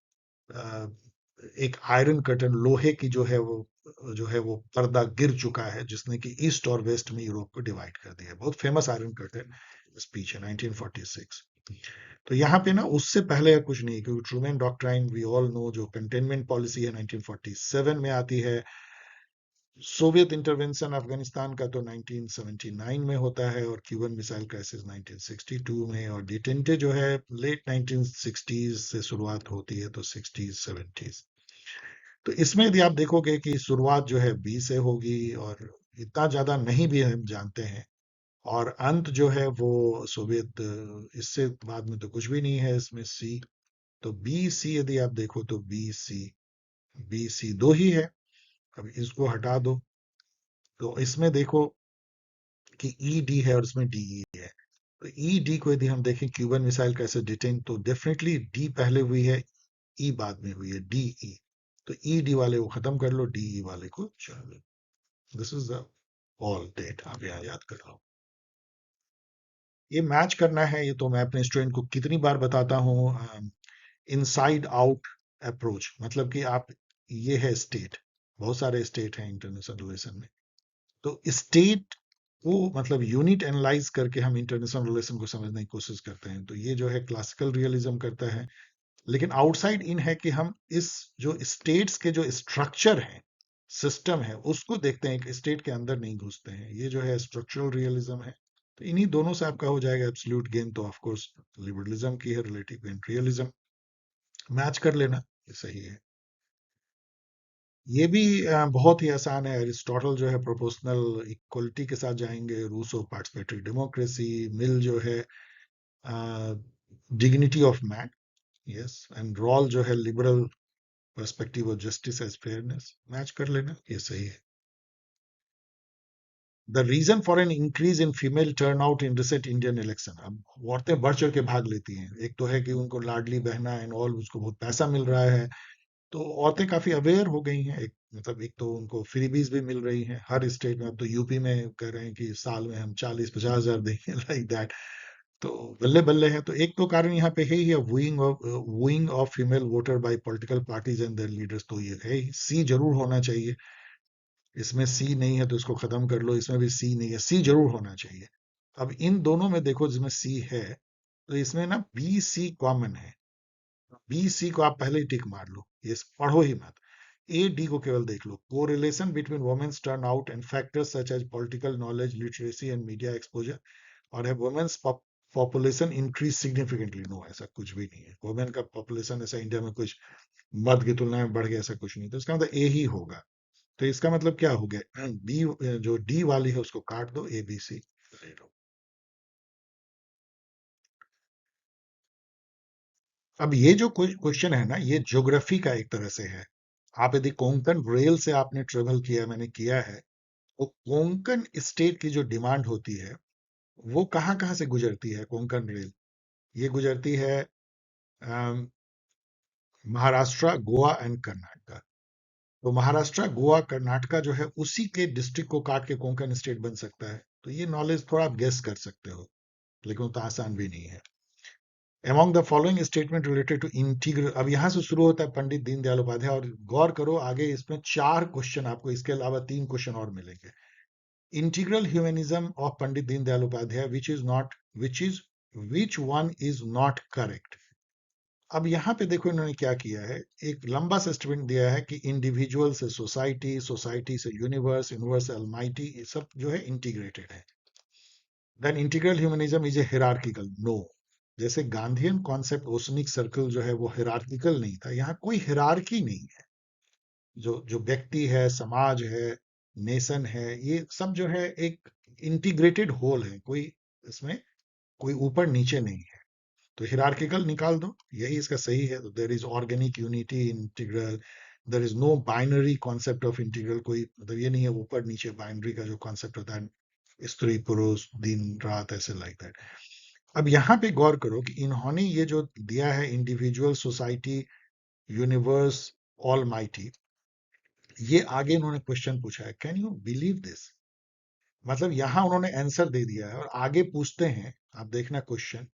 एक आयरन कर्टन, लोहे की जो है वो पर्दा गिर चुका है, जिसने कि ईस्ट और वेस्ट में यूरोप को डिवाइड कर दिया है। बहुत फेमस आयरन कर्टन स्पीच है 1946। तो यहाँ पे ना उससे पहले कुछ नहीं, क्योंकि Truman doctrine we all know, जो कंटेनमेंट पॉलिसी है 1947 में आती है। सोवियत इंटरवेंशन अफगानिस्तान का तो 1979 में होता है, और क्यूबन मिसाइल क्राइसिस 1962 में, और डिटेंटे जो है लेट 1960s से शुरुआत होती है, तो 60s 70s। तो इसमें यदि आप देखोगे कि शुरुआत जो है बी से होगी, और इतना ज्यादा नहीं भी हम जानते हैं, और अंत जो है वो सोवियत, इससे बाद में तो कुछ भी नहीं है इसमें सी। तो बी सी यदि आप देखो तो बी सी दो ही है। अब इसको हटा दो, तो इसमें देखो कि ई डी है और इसमें डी ई है। तो ई डी को यदि हम देखें, क्यूबन मिसाइल कैसे डिटेन, तो डेफिनेटली डी पहले हुई है, ई बाद में हुई है, डी ई। तो ई डी वाले को खत्म कर लो, डी ई वाले को चुन लो। This is the all date, आप यहाँ याद कर लो। ये मैच करना है, ये तो मैं अपने स्टूडेंट को कितनी बार बताता हूँ। इनसाइड आउट अप्रोच, मतलब कि आप, ये है स्टेट, बहुत सारे स्टेट हैं इंटरनेशनल रिलेशन में। तो स्टेट को मतलब यूनिट एनालाइज करके हम इंटरनेशनल रिलेशन को समझने की कोशिश करते हैं, तो ये जो है क्लासिकल रियलिज्म करता है। लेकिन आउटसाइड इन है कि हम इस जो स्टेट्स के जो स्ट्रक्चर है, सिस्टम है, उसको देखते हैं, एक स्टेट के अंदर नहीं घुसते हैं। ये जो है स्ट्रक्चरल रियलिज्म है। तो इन्हीं दोनों से आपका हो जाएगा एब्सोल्यूट गेन, तो ऑफ कोर्स लिबरलिज्म की है, रिलेटिव गेन रियलिज्म। मैच कर लेना, ये सही है। ये भी बहुत ही आसान है। एरिस्टोटल जो है प्रोपोर्शनल इक्वलिटी के साथ जाएंगे, रूसो पार्टिसिपेटरी डेमोक्रेसी, मिल जो है dignity of man, yes, and Rawl जो है liberal perspective of justice as fairness. Match कर लेना, ये सही है। The reason for an increase in female turnout in recent Indian election, अब औरतें बढ़ चढ़ के भाग लेती हैं। एक तो है कि उनको लाडली बहना एंड ऑल, उसको बहुत पैसा मिल रहा है, तो औरतें काफी अवेयर हो गई हैं। एक मतलब एक तो उनको फ्रीबीज भी मिल रही हैं हर स्टेट में। अब तो यूपी में कह रहे हैं कि साल में हम 40-50 हजार देंगे लाइक दैट। तो बल्ले बल्ले है। तो एक तो कारण यहाँ पे है ही wooing of female voter by political parties and their leaders. तो ये है सी जरूर होना चाहिए। इसमें सी नहीं है तो इसको खत्म कर लो, इसमें भी सी नहीं है, सी जरूर होना चाहिए। अब इन दोनों में देखो जिसमें सी है तो इसमें ना बी सी कॉमन है। बी सी को आप पहले ही टिक मार लो, ये पढ़ो ही मत। ए डी को केवल देख लो। Correlation between women's turnout and factors such as political knowledge, literacy and media exposure, और है women's population increase significantly. No, ऐसा कुछ भी नहीं है। वुमेन का पॉपुलेशन ऐसा इंडिया में कुछ मर्द की तुलना में बढ़ गया, ऐसा कुछ नहीं। तो इसका मतलब ए ही होगा। तो इसका मतलब क्या हो गया, बी जो डी वाली है उसको काट दो, ए बी सी ले लो। अब ये जो क्वेश्चन है ना, ये ज्योग्राफी का एक तरह से है। आप यदि कोंकण रेल से आपने ट्रेवल किया, मैंने किया है, वो कोंकण स्टेट की जो डिमांड होती है वो कहाँ कहाँ से गुजरती है कोंकण रेल। ये गुजरती है अम, महाराष्ट्र, गोवा एंड कर्नाटका। तो महाराष्ट्र, गोवा, कर्नाटका जो है उसी के डिस्ट्रिक्ट को काट के कोंकण स्टेट बन सकता है। तो ये नॉलेज थोड़ा आप गेस कर सकते हो, लेकिन उतना आसान भी नहीं है। Among the following statement related to integral, अब यहां से शुरू होता है पंडित दीनदयाल उपाध्याय। और गौर करो आगे इसमें 4 क्वेश्चन आपको, इसके अलावा 3 क्वेश्चन और मिलेंगे। Integral humanism of Pandit Deendayal Upadhyaya, which one is not correct. अब यहाँ पे देखो इन्होंने क्या किया है, एक लंबा सा स्टेटमेंट दिया है कि इंडिविजुअल से सोसाइटी, सोसाइटी से यूनिवर्स, यूनिवर्स से अलमाइटी, ये सब जो है इंटीग्रेटेड है। Then integral humanism is a hierarchical. No, जैसे गांधीयन कॉन्सेप्ट ओसनिक सर्कल जो है वो हिरार्किकल नहीं था, यहाँ कोई हिरार्की नहीं है। जो जो व्यक्ति है, समाज है, नेशन है, ये सब जो है एक इंटीग्रेटेड होल है। कोई इसमें कोई ऊपर नीचे नहीं है। तो हिरार्किकल निकाल दो, यही इसका सही है। तो there is organic unity integral, there is no binary concept of integral. कोई मतलब ये नहीं है ऊपर नीचे बाइनरी का जो कॉन्सेप्ट होता है, स्त्री पुरुष दिन रात ऐसे लाइक दैट। अब यहाँ पे गौर करो कि इन्होंने ये जो दिया है individual, society, universe, all mighty, ये आगे इन्होंने क्वेश्चन पूछा है। Can you believe this. मतलब यहाँ उन्होंने आंसर दे दिया है और आगे पूछते हैं, आप देखना क्वेश्चन,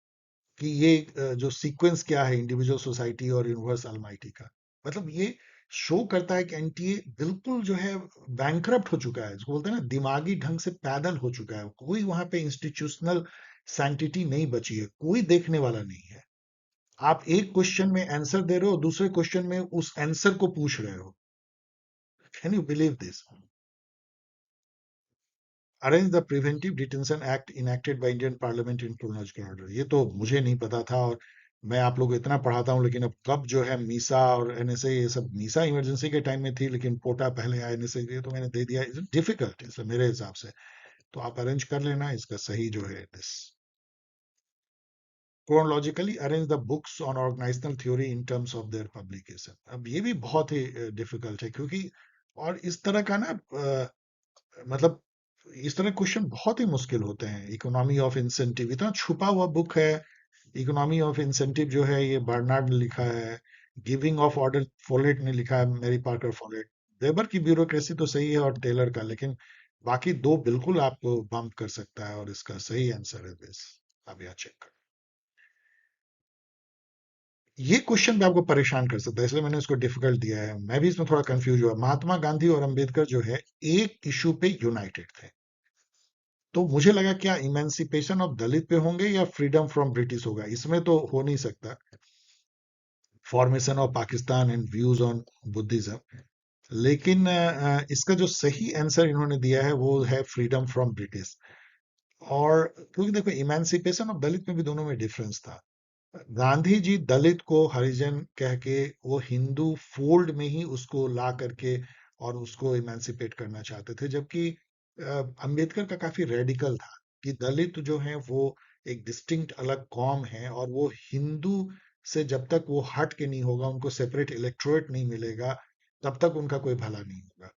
कि ये जो सीक्वेंस क्या है इंडिविजुअल, सोसाइटी और यूनिवर्स अलमाइटी का। मतलब ये शो करता है कि एनटीए बिल्कुल जो है बैंकरप्ट हो चुका है, जिसको बोलते हैं ना दिमागी ढंग से पैदल हो चुका है। कोई वहां पे इंस्टीट्यूशनल सैंक्टिटी नहीं बची है, कोई देखने वाला नहीं है। आप एक क्वेश्चन में आंसर दे रहे हो, दूसरे क्वेश्चन में उस आंसर को पूछ रहे हो। Can you believe this. Arrange the preventive detention act enacted by Indian parliament in chronological order. ये तो मुझे नहीं पता था, और मैं आप लोग को इतना पढ़ाता हूँ, लेकिन अब कब जो है मीसा और एनएसए, ये सब, मीसा इमरजेंसी के टाइम में थी लेकिन पोटा पहले आया, एनएसए ये तो मैंने दे दिया। डिफिकल्ट है मेरे हिसाब से। तो आप अरेंज कर लेना इसका सही जो है this. Chronologically arrange the books on organisational theory in terms of their publication. अब ये भी बहुत ही डिफिकल्ट है, क्योंकि और इस तरह का ना मतलब इस तरह क्वेश्चन बहुत ही मुश्किल होते हैं। इकोनॉमी ऑफ इंसेंटिव इतना छुपा हुआ बुक है। इकोनॉमी ऑफ इंसेंटिव जो है ये बर्नार्ड ने लिखा है। गिविंग ऑफ ऑर्डर फोलेट ने लिखा है, मेरी पार्कर फोलेट। वेबर की ब्यूरोक्रेसी तो सही है और टेलर का, लेकिन बाकी दो बिल्कुल आपको बम्प कर सकता है। और इसका सही आंसर है दिस। आप यहाँ चेक कर। ये क्वेश्चन भी आपको परेशान कर सकता है, इसलिए मैंने इसको डिफिकल्ट दिया है। मैं भी इसमें थोड़ा कंफ्यूज हुआ। महात्मा गांधी और अंबेडकर जो है एक इशू पे यूनाइटेड थे। तो मुझे लगा क्या इमेंसिपेशन ऑफ दलित पे होंगे या फ्रीडम फ्रॉम ब्रिटिश होगा। इसमें तो हो नहीं सकता। Formation of Pakistan and views on Buddhism. लेकिन इसका जो सही आंसर इन्होंने दिया है वो है फ्रीडम फ्रॉम ब्रिटिश। और क्योंकि देखो इमेंसिपेशन ऑफ दलित में भी दोनों में डिफरेंस था। गांधी जी दलित को हरिजन कह के वो हिंदू फोल्ड में ही उसको ला करके और उसको इमेंसिपेट करना चाहते थे, जबकि अंबेडकर का काफी रेडिकल था कि दलित जो है वो एक डिस्टिंक्ट अलग कॉम है, और वो हिंदू से जब तक वो हट के नहीं होगा, उनको सेपरेट इलेक्टोरेट नहीं मिलेगा, तब तक उनका कोई भला नहीं होगा।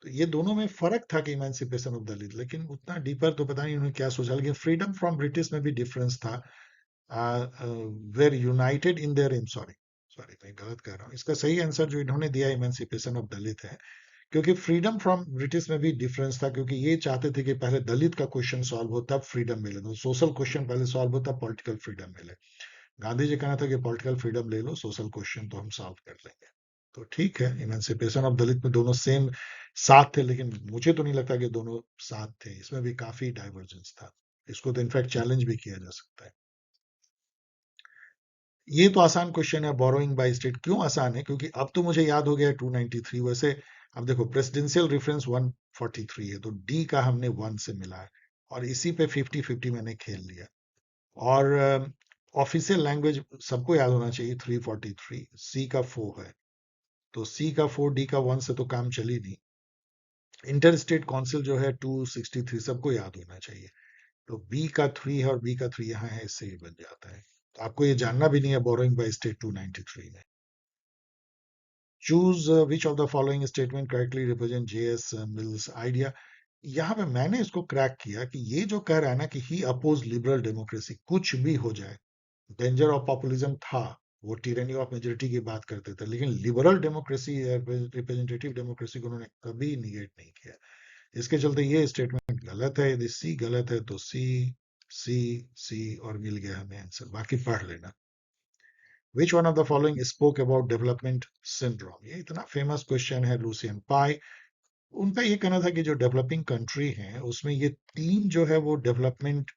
तो ये दोनों में फर्क था कि इमेंसिपेशन ऑफ दलित, लेकिन उतना डीपर तो पता नहीं उन्होंने क्या सोचा। लेकिन फ्रीडम फ्रॉम ब्रिटिश में भी डिफरेंस था। Where united in their um, sorry, sorry मैं गलत कह रहा हूँ, इसका सही आंसर जो इन्होंने दिया इमेंसिपेशन ऑफ दलित है, क्योंकि फ्रीडम फ्रॉम ब्रिटिश में भी डिफरेंस था, क्योंकि ये चाहते थे कि पहले दलित का क्वेश्चन सॉल्व हो तब फ्रीडम मिले, तो सोशल क्वेश्चन पहले सॉल्व हो तब पॉलिटिकल फ्रीडम मिले। गांधी जी कहना था कि पॉलिटिकल फ्रीडम ले लो, सोशल क्वेश्चन तो हम सॉल्व कर लेंगे। तो ठीक है, इमेंसिपेशन ऑफ दलित में दोनों सेम साथ थे, लेकिन मुझे तो नहीं लगता कि दोनों साथ थे, इसमें भी काफी डाइवर्जेंस था। इसको तो इनफैक्ट चैलेंज भी किया जा सकता है। ये तो आसान क्वेश्चन है, बोरोइंग बाय स्टेट। क्यों आसान है? क्योंकि अब तो मुझे याद हो गया 293। वैसे अब देखो, प्रेसिडेंशियल रेफरेंस 143 है, तो डी का हमने 1 से मिला है, और इसी पे 50-50 मैंने खेल लिया। और ऑफिशियल लैंग्वेज सबको याद होना चाहिए, 343, सी का 4 है, तो सी का 4 डी का 1 से तो काम चल ही नहीं। इंटर स्टेट काउंसिल जो है 263, सबको याद होना चाहिए, तो बी का 3 है और बी का 3 यहाँ है, इससे ही बन जाता है। तो आपको ये जानना भी नहीं है बोरोइंग बाय स्टेट 293 में। Choose which of the following statement correctly represent JS mills idea. यहाँ पे मैंने इसको क्रैक किया कि ये जो कह रहा है ना कि ही अपोज लिबरल डेमोक्रेसी, कुछ भी हो जाए, डेंजर ऑफ पॉपुलिज्म था, वो टिरेनी ऑफ मेजोरिटी की बात करते थे, लेकिन लिबरल डेमोक्रेसी, रिप्रेजेंटेटिव डेमोक्रेसी को उन्होंने कभी निगेट नहीं किया। इसके चलते ये स्टेटमेंट गलत है। यदि सी गलत है तो सी, सी, सी, और मिल गया हमें आंसर, बाकी पढ़ लेना। विच one of the following spoke about development syndrome, ये इतना फेमस क्वेश्चन है, लूसियन पाई। उनका ये कहना था कि जो डेवलपिंग कंट्री है उसमें ये तीन जो है वो डेवलपमेंट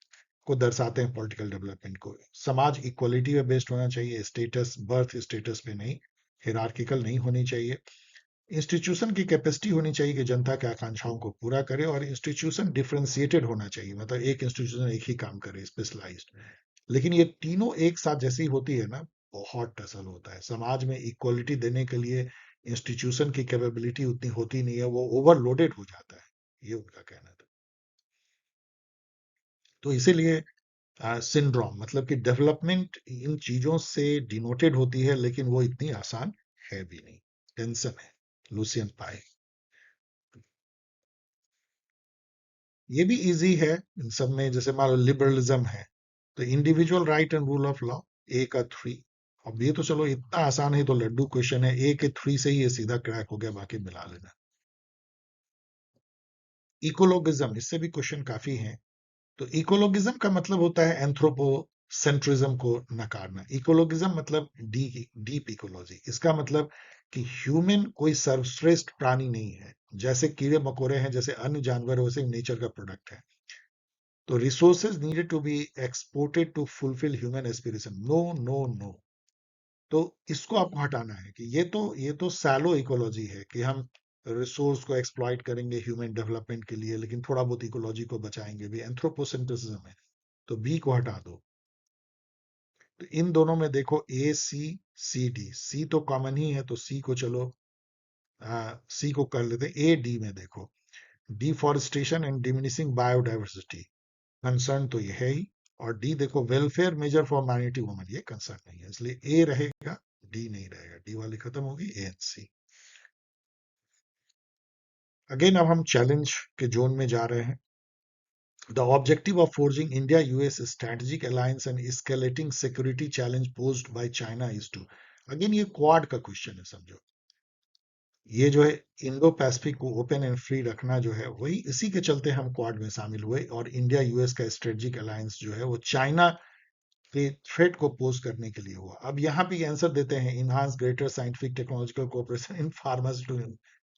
को दर्शाते हैं, पॉलिटिकल डेवलपमेंट को। समाज इक्वलिटी पे बेस्ड होना चाहिए, स्टेटस, बर्थ स्टेटस पे नहीं, हिरार्किकल नहीं होनी चाहिए। इंस्टीट्यूशन की कैपेसिटी होनी चाहिए कि जनता के आकांक्षाओं को पूरा करे, और इंस्टीट्यूशन डिफरेंशिएटेड होना चाहिए, मतलब एक इंस्टीट्यूशन एक ही काम करे, स्पेशलाइज्ड। लेकिन ये तीनों एक साथ जैसी होती है ना, बहुत टसल होता है। समाज में इक्वलिटी देने के लिए इंस्टीट्यूशन की कैपेबिलिटी उतनी होती नहीं है, वो ओवरलोडेड हो जाता है, ये उनका कहना था। तो इसीलिए सिंड्रोम मतलब कि डेवलपमेंट इन चीजों से डिनोटेड होती है, लेकिन वो इतनी आसान है भी नहीं। टेंशन है, लूसियन पाए। ये भी इजी है इन सब में, जैसे मान लो लिबरलिज्म है, तो individual right and rule of law, A का 3। अब ये तो चलो इतना आसान है, तो लड्डू क्वेश्चन है, ए के 3 से ही ये सीधा क्रैक हो गया, बाकी मिला लेना। इकोलोगिज्म, इससे भी क्वेश्चन काफी है। तो इकोलोगिज्म का मतलब होता है एंथ्रोपोसेंट्रिज्म को नकारना। इकोलोगिज्म मतलब डीप इकोलॉजी, इसका मतलब कि ह्यूमन कोई सर्वश्रेष्ठ प्राणी नहीं है, जैसे कीड़े मकोड़े हैं, जैसे अन्य जानवर, वैसे नेचर का प्रोडक्ट है। तो resources needed to be exported to fulfil human aspiration, no, no, no. तो इसको आपको हटाना है कि ये तो सैलो इकोलॉजी है कि हम रिसोर्स को एक्सप्लॉइट करेंगे ह्यूमन डेवलपमेंट के लिए, लेकिन थोड़ा बहुत इकोलॉजी को बचाएंगे भी, एंथ्रोपोसेंट्रिज्म है। तो बी को हटा दो। तो इन दोनों में देखो, ए, सी, डी, सी तो कॉमन ही है, तो सी को चलो, सी को कर लेते। ए डी में देखो, deforestation and diminishing biodiversity, concern तो ये है ही। और डी देखो, welfare measure for minority woman, ये कंसर्न नहीं है, इसलिए ए रहेगा, डी नहीं रहेगा, डी वाली खत्म होगी, ए एंड सी। अगेन अब हम चैलेंज के जोन में जा रहे हैं। The objective of forging India US strategic alliance and escalating security challenge posed by China is to. Again ये क्वाड का क्वेश्चन है, समझो। ये जो है इंडो पैसिफिक को ओपन एंड फ्री रखना जो है, वही इसी के चलते हम क्वाड में शामिल हुए, और इंडिया यूएस का स्ट्रेटेजिक अलायंस जो है वो चाइना के थ्रेट को पोज करने के लिए हुआ। अब यहाँ पे आंसर देते हैं, enhance greater scientific technological cooperation in pharmaceutical.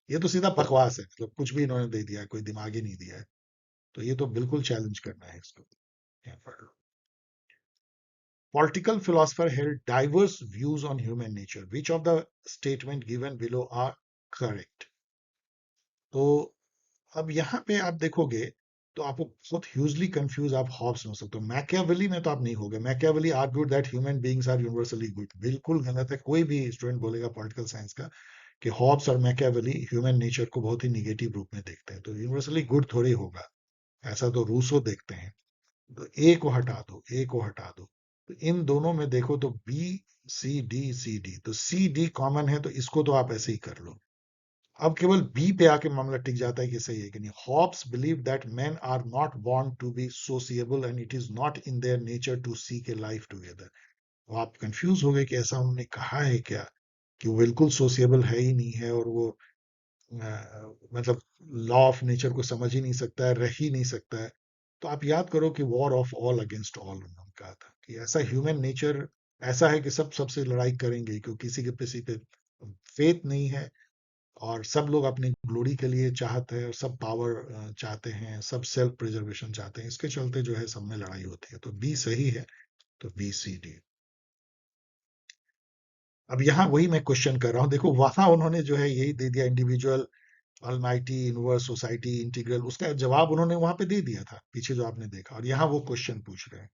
ये तो सीधा बकवास है, मतलब कुछ भी इन्होंने दे दिया है, कोई दिमाग ही नहीं दिया है। तो ये तो बिल्कुल चैलेंज करना है इसको। यहाँ पर political philosopher held diverse views on human nature. Which of the statement given below are correct? तो अब यहाँ पे आप देखोगे तो आपको बहुत ह्यूजली कंफ्यूज आप हॉब्स में हो सकते हो। मैकियावेली में तो आप नहीं होगे। Machiavelli argued that human beings are universally good, बिल्कुल गलत है। कोई भी स्टूडेंट बोलेगा पॉलिटिकल साइंस का कि हॉब्स और मैकियावेली ह्यूमन नेचर को बहुत ही निगेटिव रूप में देखते हैं, तो यूनिवर्सली गुड थोड़ी होगा, ऐसा तो रूसो देखते हैं। तो ए को हटा दो, ए को हटा दो। तो इन दोनों में देखो तो बी, सी, डी, सी, डी, तो सी डी कॉमन है, तो इसको तो आप ऐसे ही कर लो। अब केवल बी पे आके मामला टिक जाता है कि सही है कि नहीं। Hobbes believe that men are not born to be sociable and it is not in their nature to seek a life together. आप कंफ्यूज हो गए कि ऐसा उन्होंने कहा है क्या, कि वो बिल्कुल सोशिएबल है ही नहीं है, और वो मतलब लॉ ऑफ नेचर को समझ ही नहीं सकता है, रह ही नहीं सकता है। तो आप याद करो कि war of all against all उन्होंने कहा था, कि ऐसा ह्यूमन नेचर ऐसा है कि सब सबसे लड़ाई करेंगे, क्योंकि किसी पे फेथ नहीं है, और सब लोग अपनी ग्लोरी के लिए चाहते हैं, और सब पावर चाहते हैं, सब सेल्फ प्रिजर्वेशन चाहते हैं, इसके चलते जो है सब में लड़ाई होती है। तो बी सही है, तो बी सी डी। अब यहाँ वही मैं क्वेश्चन कर रहा हूँ, देखो वहां उन्होंने जो है यही दे दिया, individual, Almighty, universe, society, integral, उसका जवाब उन्होंने वहां पे दे दिया था पीछे जो आपने देखा, और यहाँ वो क्वेश्चन पूछ रहे हैं।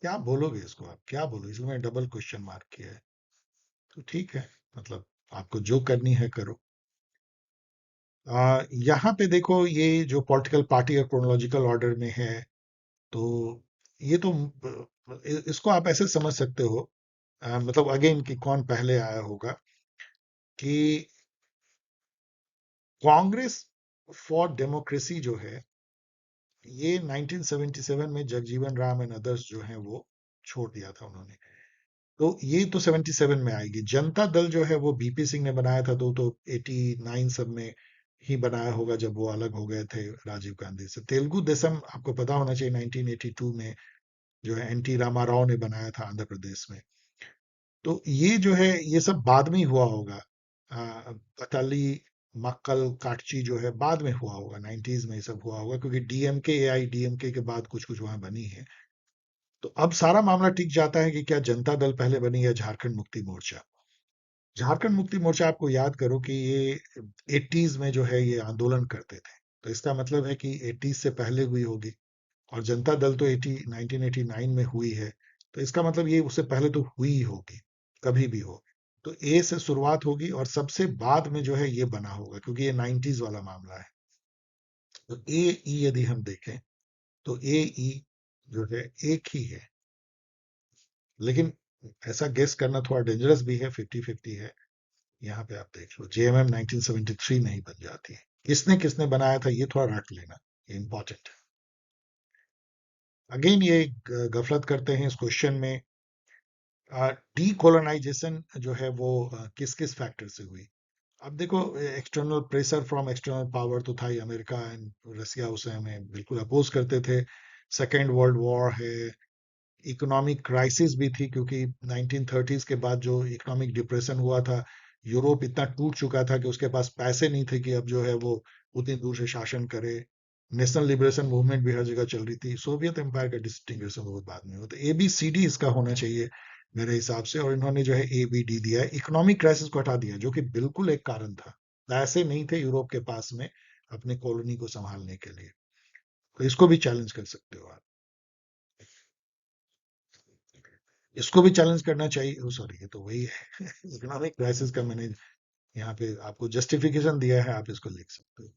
क्या बोलोगे इसको, आप क्या बोलोगे इसको, मैं डबल क्वेश्चन मार्क किया है। तो ठीक है, मतलब आपको जो करनी है करो। यहाँ पे देखो, ये जो पॉलिटिकल पार्टी और क्रोनोलॉजिकल ऑर्डर में है, तो ये तो इसको आप ऐसे समझ सकते हो, मतलब अगेन कि कौन पहले आया होगा, कि कांग्रेस फॉर डेमोक्रेसी जो है, ये 1977 में जगजीवन राम एंड अदर्स जो हैं वो छोड़ दिया था उन्होंने। तो ये तो 77 में आएगी। जनता दल जो है वो बीपी सिंह ने बनाया था, तो 89 सब में ही बनाया होगा, जब वो अलग हो गए थे राजीव गांधी से। तेलुगु देशम आपको पता होना चाहिए 1982 में जो है एन टी रामाराव ने बनाया था आंध्र प्रदेश में। तो ये जो है ये सब बाद में ही हुआ होगा। पताली, मक्कल, काटची जो है बाद में हुआ होगा, 90s में ये सब हुआ होगा, क्योंकि डीएमके एआई डीएमके के बाद कुछ कुछ वहां बनी है। तो अब सारा मामला टिक जाता है कि क्या जनता दल पहले बनी या झारखंड मुक्ति मोर्चा। झारखंड मुक्ति मोर्चा, आपको याद करो कि ये 80s में जो है ये आंदोलन करते थे, तो इसका मतलब है कि 80s से पहले हुई होगी। और जनता दल तो 1989 में हुई है, तो इसका मतलब ये उससे पहले तो हुई ही होगी, कभी भी हो। तो ए से शुरुआत होगी, और सबसे बाद में जो है ये बना होगा, क्योंकि ये 90s वाला मामला है। तो ए ई यदि हम देखें, तो ए ई जो है एक ही है, लेकिन ऐसा गेस करना थोड़ा डेंजरस भी है, 50-50 है। यहाँ पे आप देख लो, जेएमएम 1973 में ही बन जाती है। किसने किसने बनाया था, ये थोड़ा रट लेना, ये इंपॉर्टेंट है। अगेन ये गफलत करते हैं इस क्वेश्चन में। डीकोलोनाइजेशन जो है वो किस किस फैक्टर से हुई। अब देखो, external pressure from external power तो था ही, अमेरिका एंड रसिया उसे हमें बिल्कुल अपोज करते थे। सेकेंड वर्ल्ड वॉर है, इकोनॉमिक क्राइसिस भी थी, क्योंकि 1930s के बाद जो इकोनॉमिक डिप्रेशन हुआ था, यूरोप इतना टूट चुका था कि उसके पास पैसे नहीं थे कि अब जो है वो उतनी दूर से शासन करे। नेशनल लिबरेशन मूवमेंट भी हर जगह चल रही थी। सोवियत एम्पायर का डिस्टिंग्विशन बहुत बाद में हुआ, तो ए बी सी डी इसका होना चाहिए मेरे हिसाब से, और इन्होंने जो है ए बी डी दिया है। इकोनॉमिक क्राइसिस को हटा दिया, जो कि बिल्कुल एक कारण था, पैसे नहीं थे यूरोप के पास में अपने कॉलोनी को संभालने के लिए। तो इसको भी चैलेंज कर सकते हो आप, इसको भी चैलेंज करना चाहिए। सॉरी, ये तो वही है इकोनॉमिक क्राइसिस का मैंने यहाँ पे आपको जस्टिफिकेशन दिया है, आप इसको लिख सकते हो।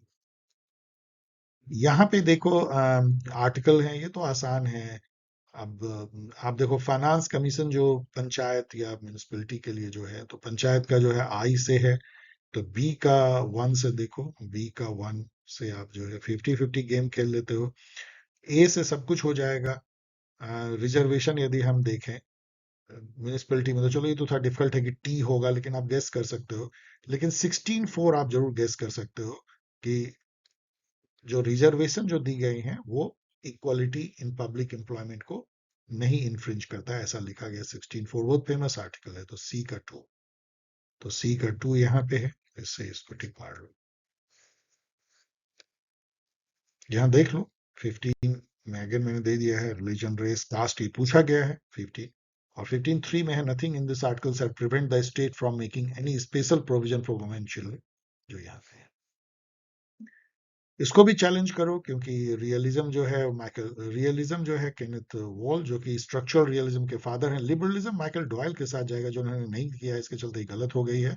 यहाँ पे देखो, आर्टिकल है, ये तो आसान है। अब आप देखो, फाइनेंस कमीशन जो पंचायत या म्यूनिसिपैलिटी के लिए जो है, तो पंचायत का जो है आई से है, तो बी का 1 से देखो, बी का 1 से आप जो है 50-50 गेम खेल लेते हो। ए से सब कुछ हो जाएगा। रिजर्वेशन यदि हम देखें म्यूनिसिपैलिटी में, तो चलो ये तो थोड़ा डिफिकल्ट है कि टी होगा, लेकिन आप गेस कर सकते हो। लेकिन 16-4 आप जरूर गेस कर सकते हो, कि जो रिजर्वेशन जो दी गई हैं वो इक्वालिटी इन पब्लिक एम्प्लॉयमेंट को नहीं इन्फ्रिंज करता है, ऐसा लिखा गया 16-4। बहुत फेमस आर्टिकल है, तो सी का 2, तो सी का 2 यहाँ पे है, इससे इसको टिक मार लो। यहाँ देख लो, 15 में अगेन मैंने दे दिया है, रिलीजन, रेस, कास्ट, ये पूछा गया है 15। और 15-3 में है, nothing in this article shall prevent the state from making any special provision for women children, जो यहाँ पे है। इसको भी चैलेंज करो, क्योंकि रियलिज्म जो है माइकल, रियलिज्म जो है केनेथ वॉल, जो कि स्ट्रक्चरल रियलिज्म के फादर हैं। लिबरलिज्म माइकल डॉयल के साथ जाएगा, जो उन्होंने नहीं किया, इसके चलते ही गलत हो गई है।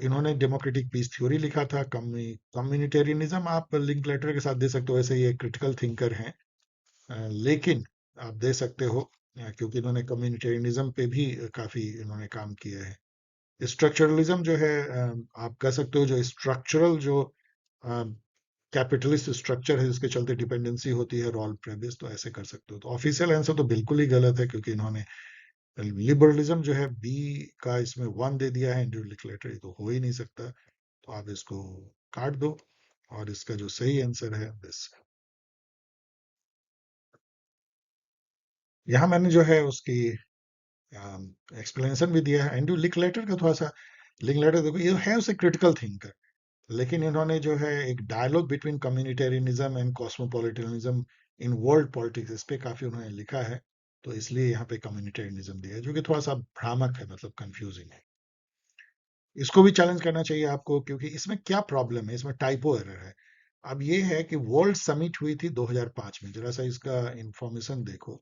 इन्होंने डेमोक्रेटिक पीस थ्योरी लिखा था। कम्युनिटेरियनिज्म आप लिंक लेटर के साथ दे सकते हो, ऐसे ये क्रिटिकल थिंकर हैं। लेकिन आप दे सकते हो, क्योंकि इन्होंने कम्युनिटेरियनिज्म पे भी काफी इन्होंने काम किया है। स्ट्रक्चरलिज्म जो है, आप कह सकते हो जो स्ट्रक्चरल जो कैपिटलिस्ट स्ट्रक्चर है, जिसके चलते डिपेंडेंसी होती है, रॉल प्रेबिस, तो ऐसे कर सकते हो। तो ऑफिशियल आंसर तो बिल्कुल ही गलत है, क्योंकि इन्होंने लिबरलिज्म जो है बी का इसमें 1 दे दिया है, इंडिविजुअल तो हो ही नहीं सकता, तो आप इसको काट दो और इसका जो सही आंसर है दिस। यहाँ मैंने जो है उसकी एक्सप्लेनेशन भी दिया है। एंड्रू लिंकलेटर का थोड़ा सा, लिंकलेटर देखो ये है उसे क्रिटिकल थिंकर, लेकिन इन्होंने जो है एक dialogue between communitarianism and cosmopolitanism in world politics, इस पे काफी उन्होंने लिखा है, तो इसलिए यहाँ पे कम्युनिटेरियनिज्म दिया है, जो कि थोड़ा सा भ्रामक है, मतलब कंफ्यूजिंग है। इसको भी चैलेंज करना चाहिए आपको, क्योंकि इसमें क्या प्रॉब्लम है, इसमें टाइपो एरर है। अब ये है कि वर्ल्ड समिट हुई थी 2005 में, जरा सा इसका इंफॉर्मेशन देखो।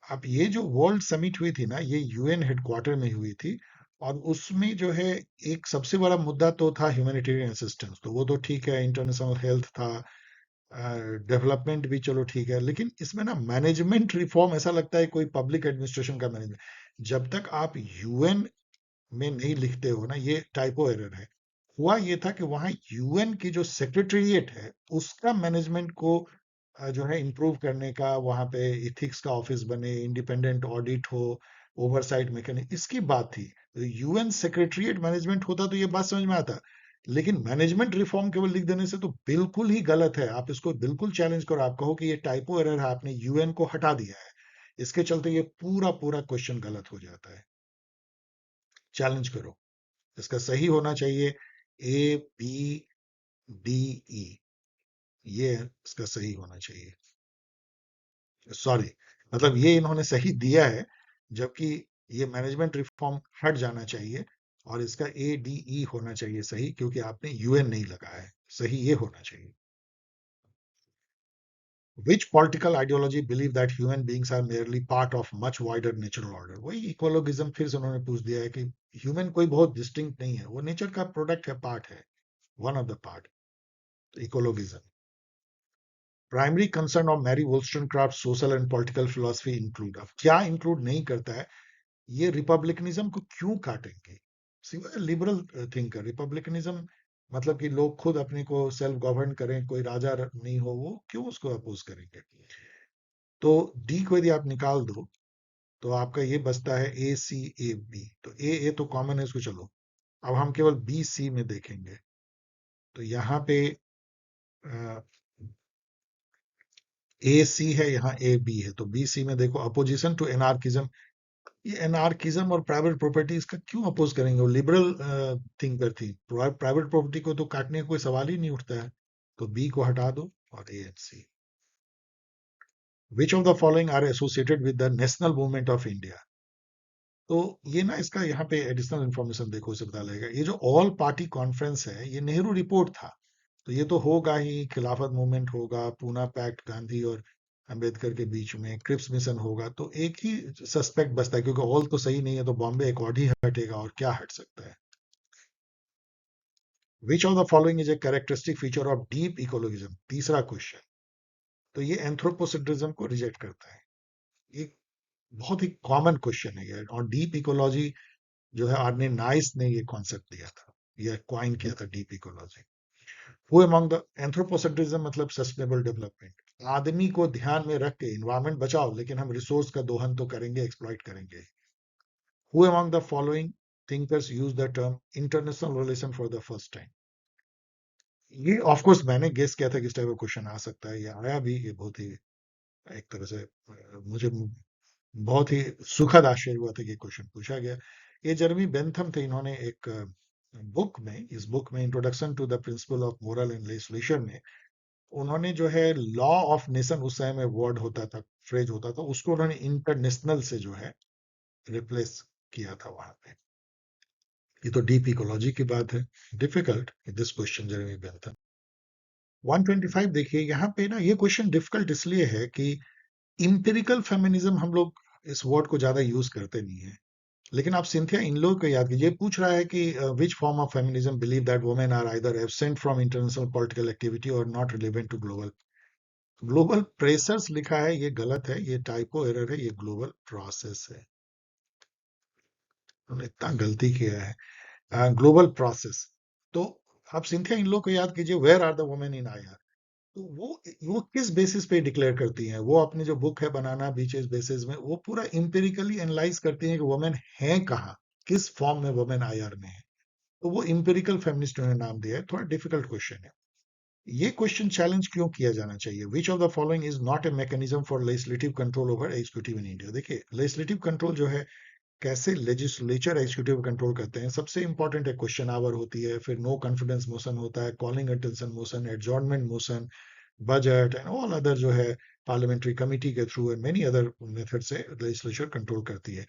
अब ये जो वर्ल्ड समिट हुई थी ना, ये यूएन हेडक्वार्टर में हुई थी, और उसमें जो है एक सबसे बड़ा मुद्दा तो था ह्यूमैनिटेरियन असिस्टेंस, तो वो तो ठीक है, इंटरनेशनल हेल्थ था, डेवलपमेंट भी चलो ठीक है, लेकिन इसमें ना मैनेजमेंट रिफॉर्म ऐसा लगता है कोई पब्लिक एडमिनिस्ट्रेशन का मैनेजमेंट, जब तक आप यूएन में नहीं लिखते हो ना, ये टाइपो एरर है। हुआ ये था कि वहां यूएन की जो सेक्रेटरीट है उसका मैनेजमेंट को जो है इम्प्रूव करने का, वहां पे इथिक्स का ऑफिस बने, इंडिपेंडेंट ऑडिट हो, ओवरसाइट मैकेनिज्म, इसकी बात थी। यूएन सेक्रेटरीट मैनेजमेंट होता तो ये बात समझ में आता, लेकिन मैनेजमेंट रिफॉर्म केवल लिख देने से तो बिल्कुल ही गलत है। आप इसको बिल्कुल चैलेंज करो, आप कहो कि ये टाइपो एरर है, आपने यूएन को हटा दिया है, इसके चलते ये पूरा पूरा क्वेश्चन गलत हो जाता है। चैलेंज करो। इसका सही होना चाहिए ए बी डी ई, ये इसका सही होना चाहिए। सॉरी, मतलब ये इन्होंने सही दिया है, जबकि ये मैनेजमेंट रिफॉर्म हट जाना चाहिए, और इसका ए डी ई होना चाहिए सही, क्योंकि आपने यूएन नहीं लगाया है, सही ये होना चाहिए। Which political ideology believe that human beings are merely part of much wider natural order? वही इकोलॉगिज्म फिर से उन्होंने पूछ दिया है कि ह्यूमन कोई बहुत डिस्टिंक्ट नहीं है, वो नेचर का प्रोडक्ट है, पार्ट है, one of the part, ecologism. Primary concern of Mary Wollstonecraft social and political philosophy include, अब क्या इंक्लूड नहीं करता है, ये रिपब्लिकनिज्म को क्यों काटेंगे, सिवाय लिबरल थिंकर। रिपब्लिकनिज्म मतलब कि लोग खुद अपने को सेल्फ गवर्न करें, कोई राजा नहीं हो, वो क्यों उसको अपोज करेंगे। तो डी को यदि आप निकाल दो तो आपका ये बचता है ए सी ए बी, तो ए तो कॉमन है, इसको चलो अब हम केवल बी सी में देखेंगे, तो यहाँ पे ए सी है, यहाँ ए बी है, तो बी सी में देखो अपोजिशन टू एनार्किज्म, ये एनार्किज्म और प्राइवेट प्रॉपर्टी इसका क्यों अपोज करेंगे, वो लिबरल थिंकर थी, प्राइवेट प्रॉपर्टी को तो काटने का कोई सवाल ही नहीं उठता है, तो बी को हटा दो और A and C. Which of the following are associated with the national movement of India, तो ये ना इसका यहाँ पे एडिशनल इंफॉर्मेशन देखो, इसे पता लगेगा, ये जो ऑल पार्टी कॉन्फ्रेंस है ये नेहरू रिपोर्ट था, तो ये तो होगा ही, खिलाफत मूवमेंट होगा, पूना पैक्ट गांधी और अंबेडकर के बीच में, क्रिप्स मिशन होगा, तो एक ही सस्पेक्ट बचता है, क्योंकि ऑल तो सही नहीं है, तो बॉम्बे अकॉर्ड ही हटेगा, और क्या हट सकता है। Which of the following is a characteristic feature of deep ecologism, तीसरा क्वेश्चन, तो ये एंथ्रोपोसेंट्रिज्म को रिजेक्ट करता है, ये बहुत ही कॉमन क्वेश्चन है ये, और डीप इकोलॉजी जो है आर्ने नाइस ने ये कॉन्सेप्ट दिया था, ये क्वाइन किया था deep ecology. Who among the anthropocentrism मतलब सस्टेनेबल डेवलपमेंट, आदमी को ध्यान में रख के इन्वायरमेंट बचाओ, लेकिन हम रिसोर्स का दोहन तो करेंगे, एक्सप्लॉइट करेंगे। Who among the following thinkers use the term international relation for the first time, ये ऑफ कोर्स मैंने गेस किया था कि इस टाइप का क्वेश्चन आ सकता है, ये आया भी, ये बहुत ही एक तरह से मुझे बहुत ही सुखद आश्चर्य हुआ था कि क्वेश्चन पूछा गया। ये जर्मी बेंथम थे, इन्होंने एक बुक में, इस बुक में introduction to the principle of moral and legislation में, उन्होंने जो है लॉ ऑफ नेशन उस समय में वर्ड होता था, फ्रेज होता था, उसको उन्होंने इंटरनेशनल से जो है रिप्लेस किया था वहां पे। ये तो डीप इकोलॉजी की बात है, डिफिकल्ट दिस क्वेश्चन जर्मी बेंथम। 125 देखिए, यहाँ पे ना ये क्वेश्चन डिफिकल्ट इसलिए है कि इंपेरिकल फेमिनिज्म हम लोग इस वर्ड को ज्यादा यूज करते नहीं है, लेकिन आप सिंथिया इन लोग को याद कीजिए, पूछ रहा है कि which form of feminism believe that women are either absent from international political activity और not relevant to global, global pressures लिखा है, ये गलत है, ये टाइपो एरर है, ये ग्लोबल प्रोसेस है, उन्होंने इतना गलती किया है, ग्लोबल प्रोसेस। तो आप सिंथिया इन लोग को याद कीजिए, where are the women in IR, तो वो किस बेसिस पे डिक्लेयर करती हैं? वो अपनी जो बुक है बनाना बीचेस बेसिस में, वो पूरा इंपेरिकली एनालाइज करती हैं कि वुमेन है कहाँ, किस फॉर्म में वुमेन आईआर में है। तो वो इंपेरिकल फेमिनिस्ट उन्होंने नाम दिया है। थोड़ा डिफिकल्ट क्वेश्चन है। ये क्वेश्चन चैलेंज क्यों किया जाना चाहिए? Which of the following is not a mechanism for legislative control over executive in India? देखिए, लेजिस्लेटिव कंट्रोल जो है, कैसे लेजिस्लेचर एग्जीक्यूटिव कंट्रोल करते हैं, सबसे इंपॉर्टेंट है क्वेश्चन आवर होती है, फिर नो कॉन्फिडेंस मोशन होता है, calling attention motion, adjournment motion, budget and all other जो है पार्लियामेंट्री कमिटी के through and many other method से लेजिस्लेचर कंट्रोल करती है।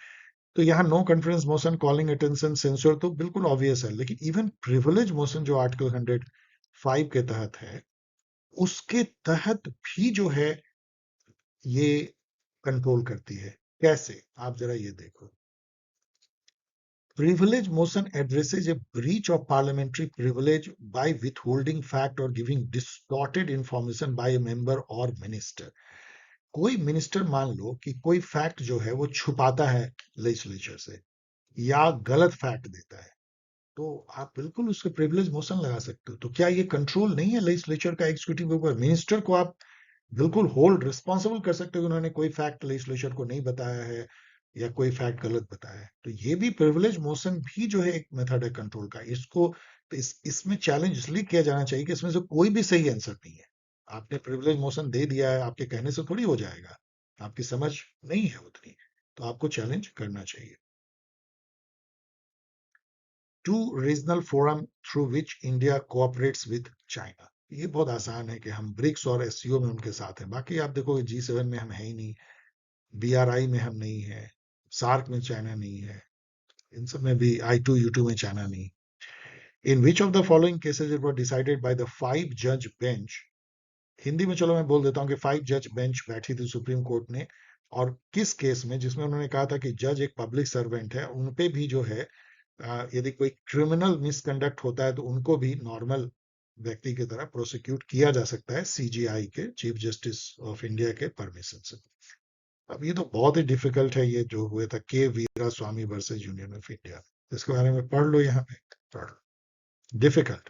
तो यहाँ no confidence motion, calling attention, censure तो बिल्कुल ऑब्वियस है, लेकिन इवन प्रिविलेज मोशन जो आर्टिकल 105 के तहत है, उसके तहत भी जो है ये कंट्रोल करती है। कैसे? आप जरा ये देखो। Privilege motion addresses a breach of parliamentary privilege by withholding fact or giving distorted information by a member or minister. कोई मिनिस्टर मान लो कि कोई फैक्ट जो है वो छुपाता है लेजिस्लेचर से, या गलत फैक्ट देता है, तो आप बिल्कुल उसके प्रिविलेज मोशन लगा सकते हो। तो क्या ये कंट्रोल नहीं है लेजिस्लेचर का एग्जीक्यूटिव के ऊपर? मिनिस्टर को आप बिल्कुल होल्ड रिस्पॉन्सिबल कर सकते हो कि उन्होंने कोई फैक्ट लेजिस्लेचर को नहीं बताया है या कोई फैक्ट गलत बताया है। तो ये भी प्रिविलेज मोशन भी जो है एक मेथड है कंट्रोल का। इसको तो इसमें चैलेंज इसलिए किया जाना चाहिए कि इसमें से कोई भी सही आंसर नहीं है। आपने प्रिविलेज मोशन दे दिया है, आपके कहने से थोड़ी हो जाएगा, आपकी समझ नहीं है उतनी, तो आपको चैलेंज करना चाहिए। Two regional forum through which India cooperates with China. ये बहुत आसान है कि हम ब्रिक्स और एससीओ में उनके साथ हैं। बाकी आप देखोगे G7 में हम है ही नहीं, BRI में हम नहीं है, सार्क में चाइना नहीं है, इन सब में भी I2U2 में चाइना नहीं। In which of the following cases it was decided by the 5 जज बेंच। हिंदी में चलो मैं बोल देता हूँ कि 5 जज बेंच बैठी थी सुप्रीम कोर्ट ने, और किस केस में, जिसमें उन्होंने कहा था कि जज एक पब्लिक सर्वेंट है, उन पे भी जो है यदि कोई क्रिमिनल मिसकंडक्ट होता है तो उनको भी नॉर्मल व्यक्ति की तरह प्रोसिक्यूट किया जा सकता है CJI के, चीफ जस्टिस ऑफ इंडिया के परमिशन से। अब ये तो बहुत ही डिफिकल्ट है, ये जो हुए था के वीरा स्वामी वर्सेस यूनियन ऑफ इंडिया, इसके बारे में पढ़ लो, यहाँ पे पढ़ लो। Difficult.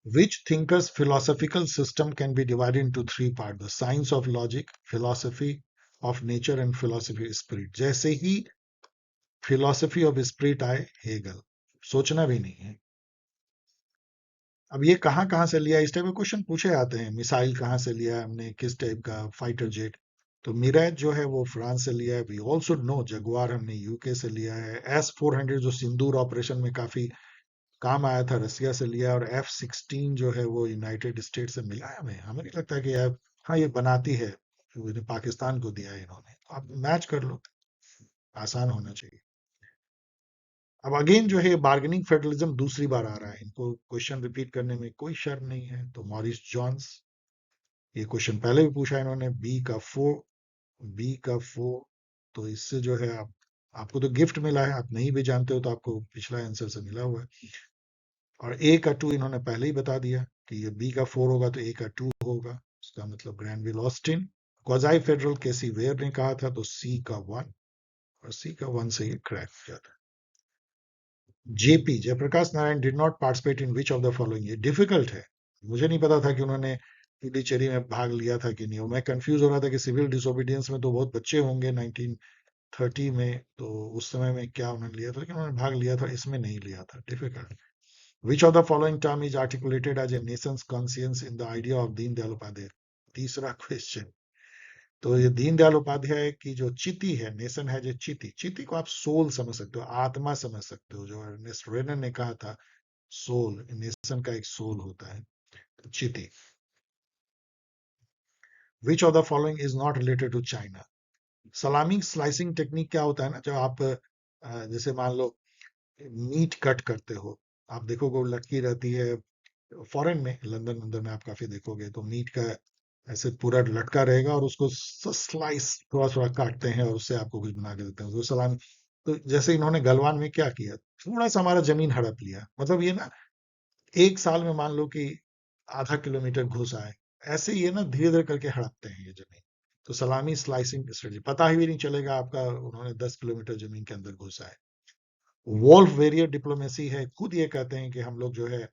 Which thinker's philosophical system can be divided into 3 parts? The science of logic, philosophy of nature and philosophy of spirit. जैसे ही philosophy of spirit आए हेगल, सोचना भी नहीं है। अब ये कहाँ कहाँ से लिया, इस टाइप के क्वेश्चन पूछे जाते हैं। मिसाइल कहाँ से लिया है हमने, किस टाइप का फाइटर जेट? तो मिराज जो है वो फ्रांस से लिया है। वी ऑल्सो नो जगुआर हमने यूके से लिया है। S-400 जो सिंदूर ऑपरेशन में काफी काम आया था, रसिया से लिया। और F-16 जो है वो यूनाइटेड स्टेट से मिला है हमें। हमें नहीं लगता कि यार हाँ ये बनाती है, पाकिस्तान को दिया है इन्होंने। तो आप मैच कर लो, आसान होना चाहिए। अब अगेन जो है बार्गेनिंग फेडरलिज्म दूसरी बार आ रहा है, इनको क्वेश्चन रिपीट करने में कोई शर्म नहीं है। तो मॉरिस जॉन्स, ये क्वेश्चन पहले भी पूछा है इन्होंने। बी का फोर, तो इससे जो है आप, आपको तो गिफ्ट मिला है, आप नहीं भी जानते हो तो आपको पिछला आंसर से मिला हुआ है। और ए का 2 इन्होंने पहले ही बता दिया कि ये बी का 4 होगा तो ए का 2 होगा, उसका मतलब Granville Austin. Quasi federal K C Wheare ने कहा था, तो सी का 1, और सी का 1 से ये क्रैक हो जाता है। JP Jayaprakash Narayan did not participate in which of the following. ये डिफिकल्ट है, मुझे नहीं पता था कि उन्होंने पुडुचेरी में भाग लिया था कि नहीं। मैं कंफ्यूज हो रहा था कि सिविल डिसोबीडियंस में तो बहुत बच्चे होंगे 1930 में, तो उस समय में क्या उन्होंने लिया था, लेकिन उन्होंने भाग लिया था, इसमें नहीं लिया था। Difficult. Which of the following term is articulated as a nation's conscience in the idea of Deen Dayal Upadhyay? तीसरा क्वेश्चन। तो ये दीनदयाल उपाध्याय की जो चिति है, नेशन है जो चिति, चिति को आप सोल समझ सकते हो, आत्मा समझ सकते हो। जो अर्नेस्ट रेनर ने कहा था, सोल, नेशन का एक सोल होता है, तो चिति। Which of the following is not related to China? Salami slicing technique क्या होता है ना, जब आप जैसे मान लो मीट कट करते हो, आप देखोगे वो लटकी रहती है। फॉरेन में, लंदन लंदन में आप काफी देखोगे तो मीट का ऐसे पूरा लटका रहेगा, और उसको स्लाइस थोड़ा थोड़ा काटते हैं और उससे आपको कुछ बना के देते हैं, तो सलामी। तो जैसे इन्होंने गलवान में क्या किया, थोड़ा सा हमारा जमीन हड़प लिया, मतलब ये ना, एक साल में मान लो कि आधा किलोमीटर घुसा है, ऐसे ये ना धीरे धीरे करके हड़पते हैं ये जमीन। तो सलामी स्लाइसिंग स्ट्रेटजी, पता ही भी नहीं चलेगा आपका, उन्होंने 10 किलोमीटर जमीन के अंदर घुसा है। वॉल्फ वेरियर डिप्लोमेसी है, खुद ये कहते हैं कि हम लोग जो है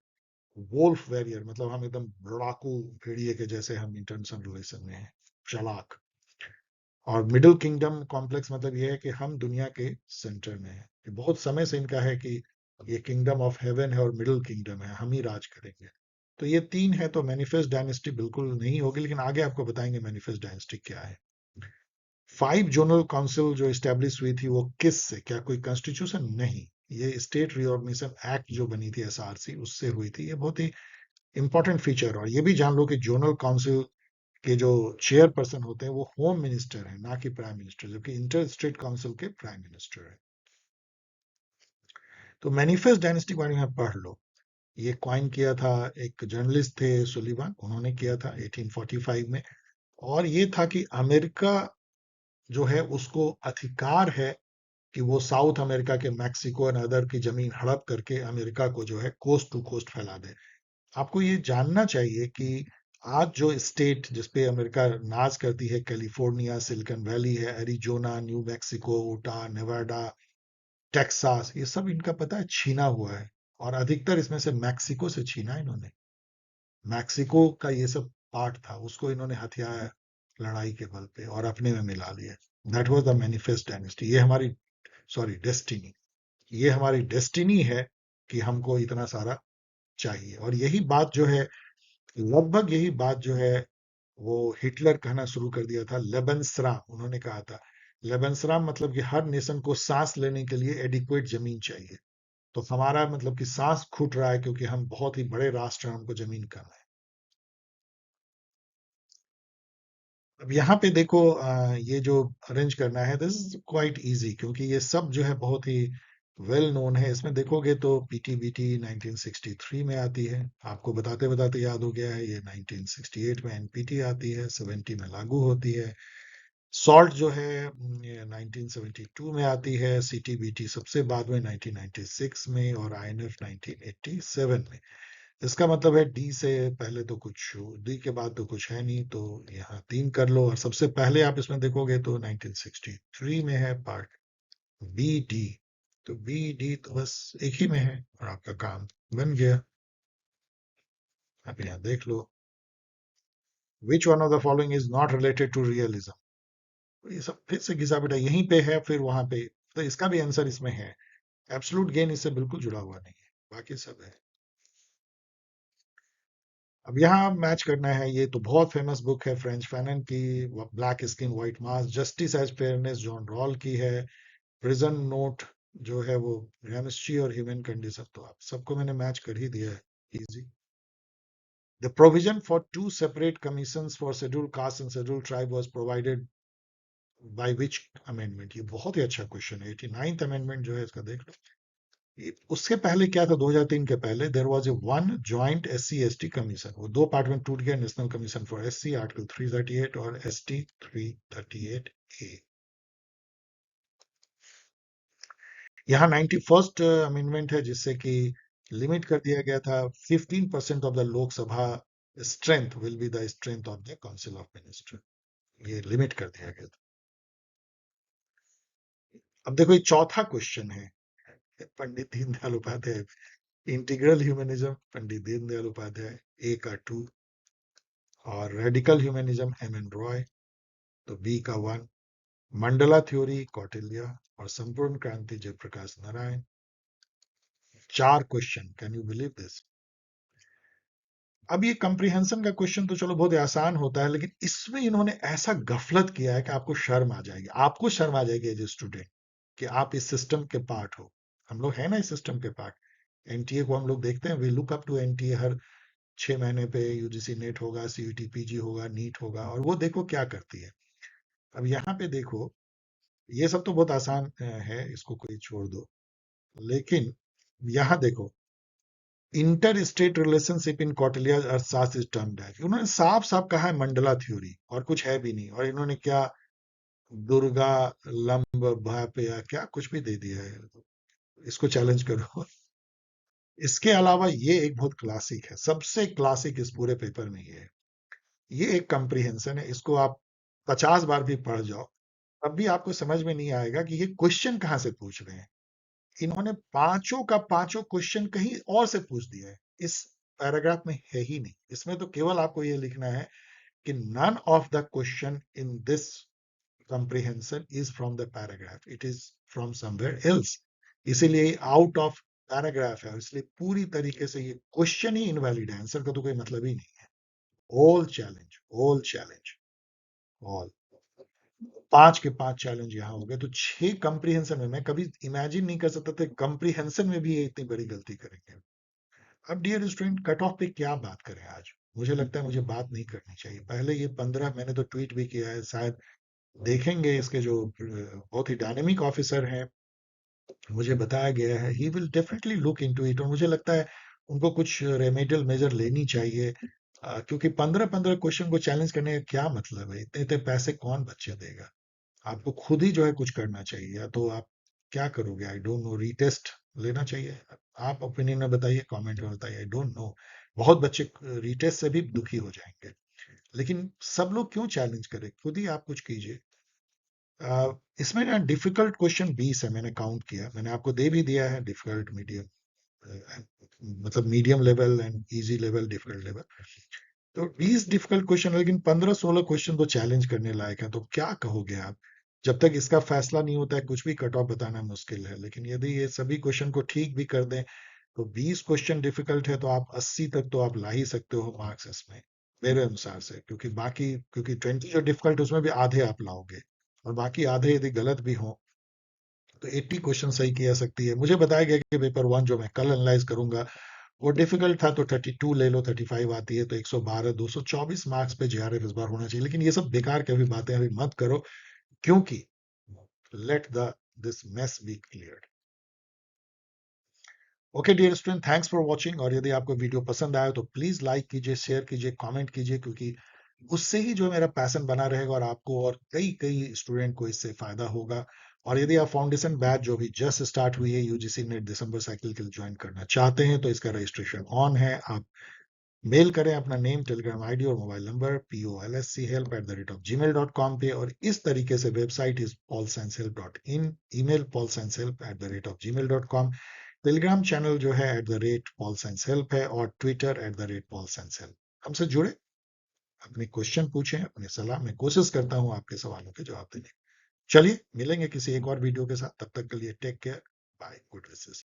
वोल्फ वैरियर मतलब हम एकदम लड़ाकू भेड़िए के जैसे हम इंटरनेशनल रिलेशन में हैं, चालाक। और मिडिल किंगडम कॉम्प्लेक्स मतलब ये है कि हम दुनिया के सेंटर में हैं। ये बहुत समय से इनका है कि ये किंगडम ऑफ हेवन है और मिडिल किंगडम है, हम ही राज करेंगे। तो ये तीन है, तो मैनिफेस्ट डायनेस्टी बिल्कुल नहीं होगी, लेकिन आगे आपको बताएंगे मैनिफेस्ट डायनेस्टी क्या है। 5 जोनल काउंसिल जो स्टैब्लिश हुई थी वो किस से, क्या कोई कॉन्स्टिट्यूशन? नहीं, ये स्टेट रिऑर्गेनाइजेशन एक्ट जो बनी थी एसआरसी उससे हुई थी। ये बहुत ही इंपॉर्टेंट फीचर। और ये भी जान लो कि जोनल काउंसिल के जो चेयरपर्सन होते हैं वो होम मिनिस्टर है, ना कि प्राइम मिनिस्टर, जबकि इंटर स्टेट काउंसिल के प्राइम मिनिस्टर है। तो मैनिफेस्ट डायनेस्टी के बारे में पढ़ लो। ये क्वाइन किया था एक जर्नलिस्ट थे सुलिवान, उन्होंने किया था 1845 में। और ये था कि अमेरिका जो है उसको अधिकार है कि वो साउथ अमेरिका के मैक्सिको और अदर की जमीन हड़प करके अमेरिका को जो है कोस्ट टू कोस्ट फैला दे। आपको ये जानना चाहिए कि आज जो स्टेट जिसपे अमेरिका नाज करती है, कैलिफोर्निया, सिलिकॉन वैली है, एरिजोना, न्यू मैक्सिको, उटा, नेवाडा, टेक्सास, ये सब इनका पता है छीना हुआ है। और अधिकतर इसमें से मैक्सिको से छीना है इन्होंने। मैक्सिको का ये सब पार्ट था, उसको इन्होंने हथियाया लड़ाई के बल पे और अपने में मिला लिया। That was the manifest dynasty. ये हमारी, सॉरी, डेस्टिनी, ये हमारी डेस्टिनी है कि हमको इतना सारा चाहिए। और यही बात जो है, लगभग यही बात जो है वो हिटलर कहना शुरू कर दिया था। लेबनस्राम उन्होंने कहा था। लेबनस्राम मतलब कि हर नेशन को सांस लेने के लिए एडिक्वेट जमीन चाहिए। तो हमारा मतलब कि सांस घुट रहा है क्योंकि हम बहुत ही बड़े राष्ट्र हैं, हमको जमीन कम है। अब यहाँ पे देखो, ये जो अरेंज करना है दिस इज क्वाइट इजी, क्योंकि ये सब जो है बहुत ही वेल नोन है। इसमें देखोगे तो पीटीबीटी 1963 में आती है, आपको बताते बताते याद हो गया है। ये 1968 में एनपीटी आती है, 70 में लागू होती है। सॉल्ट जो है ये 1972 में आती है, सीटीबीटी सबसे बाद में 1996 में, और आईएनएफ 1987 में। इसका मतलब है डी से पहले तो कुछ, डी के बाद तो कुछ है नहीं, तो यहाँ 3 कर लो। और सबसे पहले आप इसमें देखोगे तो 1963 में है पार्ट बी डी। तो बी डी तो बस एक ही में है और आपका काम बन गया। आप यहाँ देख लो, which one of the following is not related to realism. ये सब फिर से घिसा पिटा यहीं पे है, फिर वहां पे, तो इसका भी आंसर इसमें है। एब्सोल्यूट गेन इससे बिल्कुल जुड़ा हुआ नहीं है, बाकी सब है। अब यहाँ मैच करना है। ये तो बहुत फेमस बुक है फ्रेंच फैनन की, black skin white mask, justice as fairness John Rawl की है। प्रिजन नोट जो है वो रेमस्ट्री और ह्यूमन कंडीशन, तो आप सबको मैंने मैच कर ही दिया है, easy. The provision for two separate commissions for scheduled caste and scheduled tribe was provided by which amendment? ये बहुत ही अच्छा क्वेश्चन है। 89th अमेंडमेंट जो है इसका देख लो। उसके पहले क्या था, 2003 के पहले there was a one joint SC ST commission, वो दो पार्ट में टूट गया। National commission for SC article 338 और एसटी 338 ए। यहाँ 91st अमेंडमेंट है जिससे कि लिमिट कर दिया गया था 15% of the Lok Sabha strength will be the strength of the council of minister. ये लिमिट कर दिया गया था। अब देखो ये चौथा क्वेश्चन है, Pandit Deendayal Upadhyaya, integral humanism Pandit Deendayal Upadhyaya, A का 2, और radical humanism M N Roy, तो बी का 1, मंडला थ्योरी कौटिल्य, और Sampoorna Kranti Jayaprakash Narayan. 4 question, can you believe this? अब ये कंप्रीहेंशन का क्वेश्चन तो चलो बहुत आसान होता है, लेकिन इसमें इन्होंने ऐसा गफलत किया है कि आपको शर्म आ जाएगी, आपको शर्म आ जाएगी एज ए स्टूडेंट कि आप इस सिस्टम के पार्ट हो। हम लोग है ना इस सिस्टम के पार्ट। एनटीए को हम लोग देखते हैं, we look up to NTA. हर 6 महीने पे यूजीसी नेट होगा, सीयूटी पीजी होगा, नीट होगा, और वो देखो क्या करती है। अब यहाँ पे देखो, ये सब तो बहुत आसान है, इसको कोई छोड़ दो। लेकिन यहाँ देखो, inter state relationship in Kautilya अर्थशास्त्र इज टर्म्ड एज, उन्होंने साफ साफ कहा है मंडला थ्योरी, और कुछ है भी नहीं। और इन्होंने क्या, दुर्गा लंब भाप या क्या कुछ भी दे दिया है। इसको चैलेंज करो। इसके अलावा ये एक बहुत क्लासिक है, सबसे क्लासिक इस पूरे पेपर में ये है। ये एक कंप्रीहेंशन है, इसको आप 50 बार भी पढ़ जाओ तब भी आपको समझ में नहीं आएगा कि ये क्वेश्चन कहाँ से पूछ रहे हैं। इन्होंने पांचों का पांचों क्वेश्चन कहीं और से पूछ दिया है। इस पैराग्राफ में है ही नहीं। इसमें तो केवल आपको ये लिखना है कि none of the question in this comprehension is from the paragraph, it is from somewhere else। इसीलिए आउट ऑफ पैराग्राफ है, इसलिए पूरी तरीके से ये क्वेश्चन ही इनवैलिड है, आंसर का तो कोई मतलब ही नहीं है। All challenge, all challenge, all 5 के 5 चैलेंज यहाँ हो गए, तो 6 कंप्रीहेंशन में मैं कभी इमेजिन नहीं कर सकता था कंप्रीहेंशन में भी ये इतनी बड़ी गलती करेंगे। अब डियर स्टूडेंट, कट ऑफ पे क्या बात करें आज? मुझे लगता है मुझे बात नहीं करनी चाहिए। पहले ये 15 मैंने तो ट्वीट भी किया है, शायद देखेंगे इसके जो बहुत ही डायनेमिक ऑफिसर हैं, मुझे बताया गया है he will definitely look into it, और मुझे लगता है उनको कुछ रेमेडियल मेजर लेनी चाहिए, क्योंकि 15-15 क्वेश्चन को चैलेंज करने का क्या मतलब है? इतने इतने पैसे कौन बच्चे देगा? आपको खुद ही जो है कुछ करना चाहिए, या तो आप क्या करोगे? आई डोंट नो, रीटेस्ट लेना चाहिए। आप ओपिनियन में बताइए, कमेंट में बताइए, आई डोंट नो। बहुत बच्चे रीटेस्ट से भी दुखी हो जाएंगे, लेकिन सब लोग क्यों चैलेंज करें? खुद ही आप कुछ कीजिए। इसमें ना डिफिकल्ट क्वेश्चन 20 है, मैंने काउंट किया, मैंने आपको दे भी दिया है, डिफिकल्ट, मीडियम, मतलब medium level and easy level, difficult level. तो 20 डिफिकल्ट क्वेश्चन, लेकिन 15-16 क्वेश्चन तो चैलेंज करने लायक है, तो क्या कहोगे आप? जब तक इसका फैसला नहीं होता है, कुछ भी कट ऑफ बताना मुश्किल है, लेकिन यदि ये सभी क्वेश्चन को ठीक भी कर दें, तो 20 क्वेश्चन डिफिकल्ट है, तो आप 80 तक तो आप ला ही सकते हो मार्क्स इसमें, मेरे अनुसार से, क्योंकि 20 जो डिफिकल्ट उसमें भी आधे आप लाओगे, और बाकी आधे यदि गलत भी हो तो 80 क्वेश्चन सही किया सकती है। मुझे बताया गया कि पेपर 1 जो मैं कल एनालाइज करूंगा वो डिफिकल्ट था, तो 32 ले लो, 35 आती है तो 112, 224 मार्क्स पे जेआरएफ इस बार होना चाहिए। लेकिन ये सब बेकार की अभी बातें अभी मत करो, क्योंकि let the this mess be cleared. Okay dear student, thanks for watching, और यदि आपको वीडियो पसंद आया तो प्लीज लाइक कीजिए, शेयर कीजिए, कमेंट कीजिए, क्योंकि उससे ही जो मेरा पैशन बना रहेगा, और आपको और कई कई स्टूडेंट को इससे फायदा होगा। और यदि आप फाउंडेशन बैच जो भी जस्ट स्टार्ट हुई है यूजीसी नेट दिसंबर साइकिल के लिए ज्वाइन करना चाहते हैं, तो इसका रजिस्ट्रेशन ऑन है। आप मेल करें अपना नेम, टेलीग्राम आईडी और मोबाइल नंबर polschelp@gmail.com पे, और इस तरीके से website is paulsciencehelp.in, email paulsciencehelp@gmail.com, Telegram channel जो है @paulsciencehelp है, और ट्विटर @paulsciencehelp। हमसे जुड़े, अपने क्वेश्चन पूछें, अपनी सलाह, मैं कोशिश करता हूं आपके सवालों के जवाब देने। चलिए मिलेंगे किसी एक और वीडियो के साथ, तब तक के लिए take care, bye, good wishes.